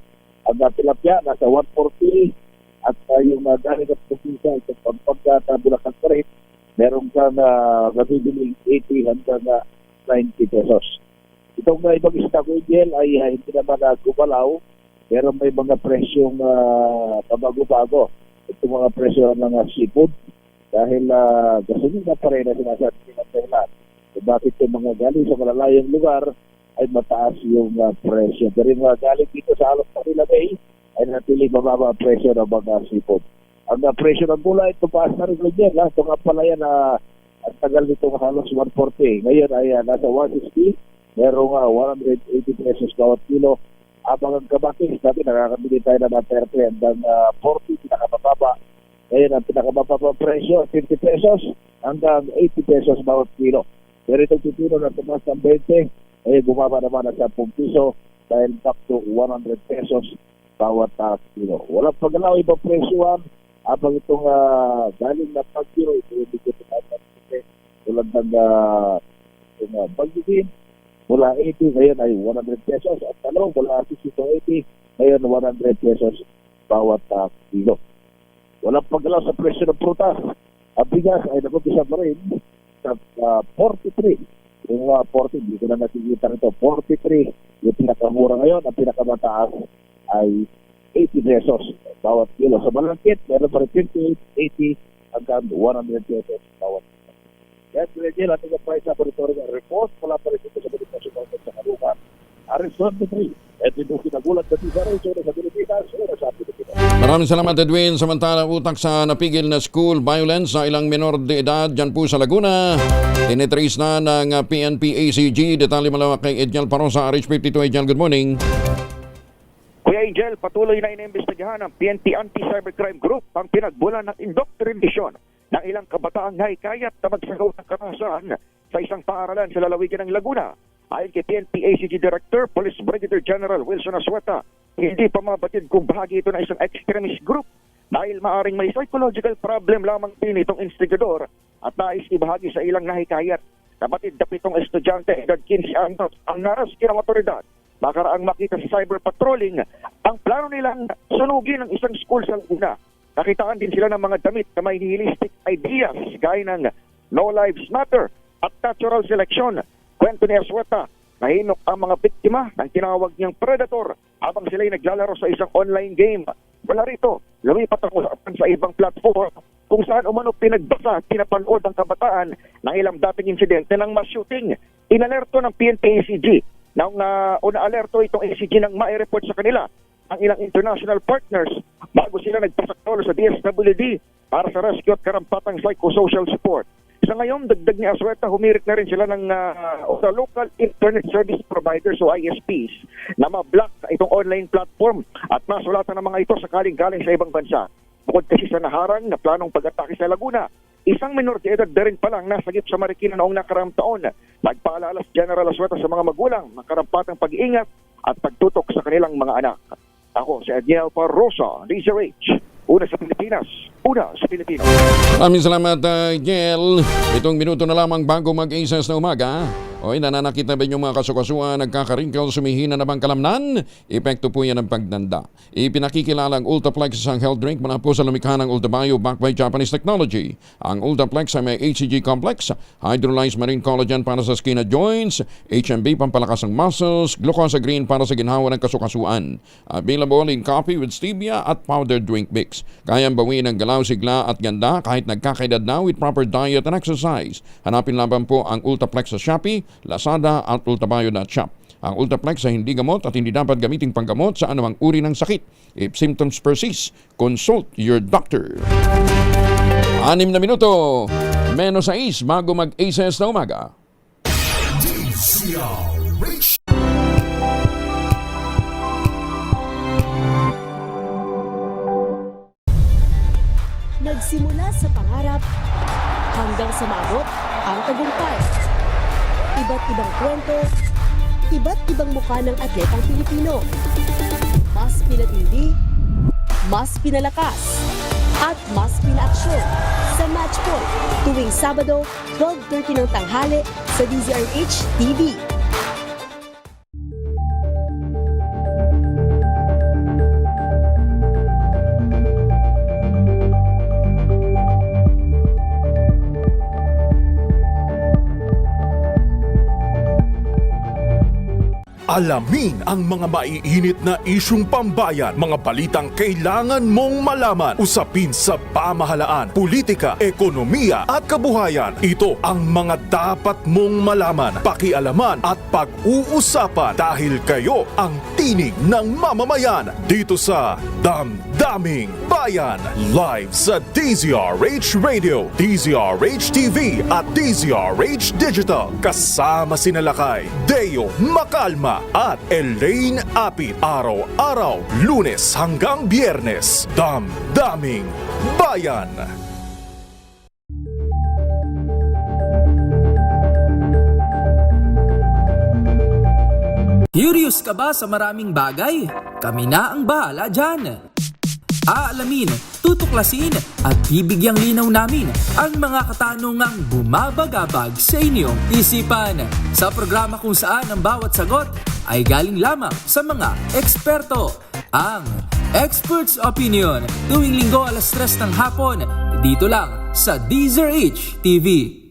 Ang tilapia, nasa 140. At yung galing ng Pupisa, itong Pampanga at Bulacan pa rin, merong kang nabibiling 80 hanggang 90 pesos. Itong ibang isda ko ay hindi naman gumalaw, pero may mga presyong kabago-bago. Itong mga presyo ng seafood dahil gasolina pa rin na sinasabi ng Thailand. So, bakit yung mga galing sa malalayong lugar ay mataas yung presyo. Pero yung mga galing dito sa Alos Manila Bay ay natili mababa ang presyo ng mga seafood. Ang presyo ng gulay, tumaas na rin lang yan. Ito nga pala yan ang tagal nito halos 140. Ngayon ay nasa 160. Merong 180 pesos bawat kilo. Abang ang kamatis, dati nakakabili tayo na 30 hanggang 40, pinakamababa. Ngayon ang pinakamababa presyo, 50 pesos hanggang 80 pesos bawat kilo. Pero itong pipino na tumas ng 20, bumaba naman na 10 piso dahil back to 100 pesos bawat kilo. Walang paggalaw ibang presyoan. Abang itong galing na pag-kilo, ito yung bigyan natin tulad ng bagigin. Mula 80, ngayon ay 100 pesos. At talong, mula 60 to 80, ngayon 100 pesos bawat kilo. Walang paggalaw sa presyo ng prutas. Ang bigas ay nag-umpisa pa rin sa 43. Yung 40, hindi ko na nakikita nito. 43, yung pinakamura ngayon. Ang pinakamataas ay 80 pesos bawat kilo. Sa malangkit, meron pa rin 58, 80, hanggang 100 pesos bawat kilo. Yan, Regil, ating price laboratory ng report mula pa rin dito sa Bonifacio sa Kalungan. Arizona 3. At ito kinagulat na Tibareso sa Pilipinas o sa Pilipinas. Maraming salamat, Edwin. Samantala, utak sa napigil na school violence sa ilang menor de edad dyan po sa Laguna. Tinitrace na ng PNP-ACG. Detalye malawak kay Edniel Parosa, RH52. Edniel, good morning. Kuya Angel, patuloy na inimbestigahan ng PNP Anti-Cybercrime Group ang pinagbulan ng indoctrination ng ilang kabataang naikayat na magsagaw ng karahasan sa isang paaralan sa lalawigan ng Laguna. Ayon kay PNP-ACG Director, Police Brigadier General Wilson Asueta, hindi pa mabatid kung bahagi ito ng isang extremist group dahil maaring may psychological problem lamang din itong instigador at nais ibahagi sa ilang nahikayat. Nabatid na 7 estudyante edad 15 anyos ang naraski ng otoridad. Makaraang makita sa cyber patrolling ang plano nilang sunugin ng isang school sa Laguna. Nakitaan din sila ng mga damit na may nihilistic ideas gaya ng No Lives Matter at natural selection. Kwento ni Asueta, nahinok ang mga biktima ng tinawag niyang predator habang sila'y naglalaro sa isang online game. Wala rito, lumipat ang usapan sa ibang platform kung saan umano pinagbasa at pinapanood ang kabataan ng ilang dating insidente ng mass shooting. Inalerto ng PNP-ACG na-alerto itong ACG nang ma-report sa kanila ang ilang international partners bago sila nagpasaktolo sa DSWD para sa rescue at karampatang psychosocial support. Sa ngayon, dagdag ni Asueta, humirit na rin sila ng sa local internet service providers o ISPs na ma-block itong online platform at masulatan ng mga ito sakaling galing sa ibang bansa. Bukod kasi sa naharang na planong pag-atake sa Laguna, isang minor de edad na rin palang nasagip sa Marikina noong nakaraang taon. Nagpaalala si General Asueta sa mga magulang ng karampatang pag-iingat at pagtutok sa kanilang mga anak. Ako si Edniel Parosa, DZRH. Una sa Pilipinas, una sa Pilipinas. Maraming salamat, Edniel. Itong minuto na lamang bago mag-isas na umaga. Oy, nananakit na ba yung mga kasukasuan, nagkakarinkle, sumihina na bang kalamnan? Epekto po yan ng pagdanda. Ipinakikilala ang Ultaplex isang health drink mula po sa lumikha ng Ultabio backed by Japanese technology. Ang Ultaplex ay may HCG complex, hydrolyzed marine collagen para sa skin at joints, HMB pampalakas ng muscles, glucosagreen para sa ginhawa ng kasukasuan. Available in coffee with stevia at powdered drink mix. Kayang bawiin ang galaw, sigla at ganda kahit nagkakaedad na with proper diet and exercise. Hanapin lamang po ang Ultaplex sa Shopee, Lazada at ultabayo.shop. Ang Ultraplex ay hindi gamot at hindi dapat gamiting panggamot sa anumang uri ng sakit. If symptoms persist, consult your doctor. 6 na minuto, menos 6 bago mag-ACES na umaga. Nagsimula sa pangarap hanggang sa maabot ang tagumpay. Iba't ibang kwento, iba't ibang mukha ng atletang Pilipino. Mas pinatindi, mas pinalakas, at mas pinaaksyon sa Match Point tuwing Sabado, 12:30 ng tanghali sa DZRH TV. Alamin ang mga maiinit na isyung pambayan, mga balitang kailangan mong malaman, usapin sa pamahalaan, politika, ekonomiya at kabuhayan. Ito ang mga dapat mong malaman, pakialaman at pag-uusapan dahil kayo ang tinig ng mamamayan dito sa Damdaming Bayan. Live sa DZRH Radio, DZRH TV at DZRH Digital. Kasama sina Lakay, Deo Macalma at Elaine Apit. Araw-araw, Lunes hanggang Biyernes. Damdaming Bayan. Curious ka ba sa maraming bagay? Kami na ang bahala dyan. Aalamin, tutuklasin at bibigyang linaw namin ang mga katanungang bumabagabag sa inyong isipan. Sa programa kung saan ang bawat sagot ay galing lamang sa mga eksperto. Ang Expert's Opinion tuwing Linggo 3:00 ng hapon dito lang sa DZRH TV.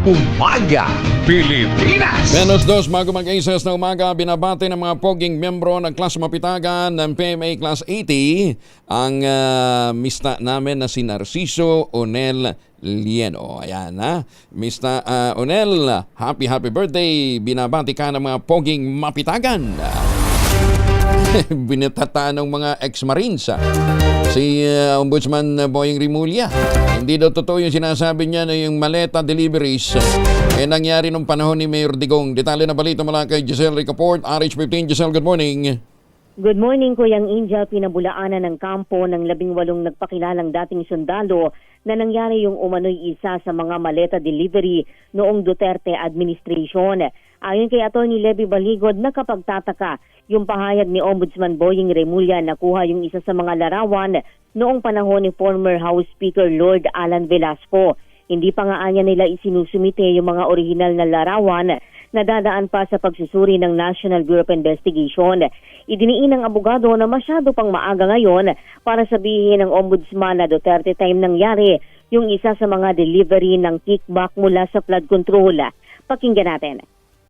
Umaga, Pilipinas! Menos 2 bago mag-ACES na umaga, binabati ng mga poging membro ng Class Mapitagan ng PMA Class 80 ang mista namin na si Narciso Onel Lieno. Ayan ha, Mista Onel, happy birthday! Binabati ka ng mga poging Mapitagan. Binatata ng mga ex-marines si Ombudsman Boying Rimulya. Hindi daw totoo yung sinasabi niya na yung maleta deliveries nangyari nung panahon ni Mayor Digong. Detalye na balita mula kay Giselle Ricaport, RH15. Giselle, good morning. Good morning, Kuyang Angel. Pinabulaanan ng kampo ng 18 nagpakilalang dating sundalo na nangyari yung umano'y isa sa mga maleta delivery noong Duterte administration. Ayon kay Atty. Levy Baligod, nakapagtataka yung pahayag ni Ombudsman Boying Rimulya na kuha yung isa sa mga larawan noong panahon ni former House Speaker Lord Alan Velasco. Hindi pa nga anya nila isinusumite yung mga orihinal na larawan na dadaan pa sa pagsusuri ng National Bureau of Investigation. Idiniin ng abogado na masyado pang maaga ngayon para sabihin ng Ombudsman na Duterte time nangyari yung isa sa mga delivery ng kickback mula sa flood control. Pakinggan natin.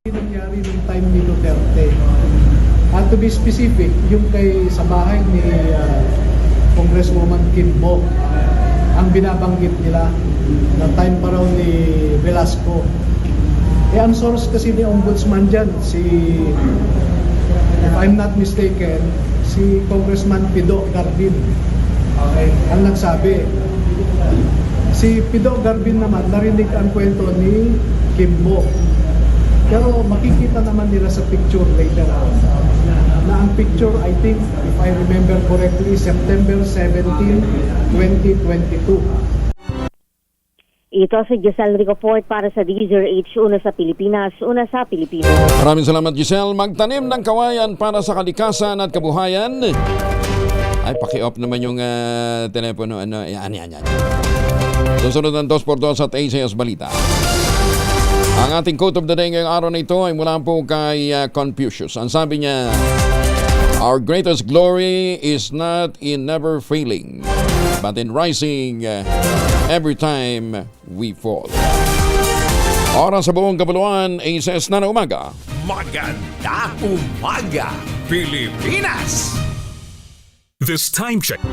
Nangyari ng time ni Duterte. And to be specific, yung kay sa bahay ni Congresswoman Kim Bo. ang binabanggit nila na time pa raw ni Velasco. Ang source kasi ni Ombudsman dyan, if I'm not mistaken, si Congressman Pido Garbin ang nagsabi. Si Pido Garbin naman, narinig ang kwento ni Kimbo. Pero makikita naman nila sa picture later on. Na ang picture, I think, if I remember correctly, September 17, 2022. Ito si Giselle Ricofort para sa DZRH, una sa Pilipinas, una sa Pilipino. Maraming salamat, Giselle. Magtanim ng kawayan para sa kalikasan at kabuhayan. Ay, paki-off naman yung telepono. Yan. Susunod ng 2x2 at ACS Balita. Ang ating quote of the day ngayong araw na ito ay mula po kay Confucius. Ang sabi niya, "Our greatest glory is not in never failing, but in rising every time we fall." Oras sa buong kapuluan, ACS na umaga. Magandang umaga, Pilipinas! This time check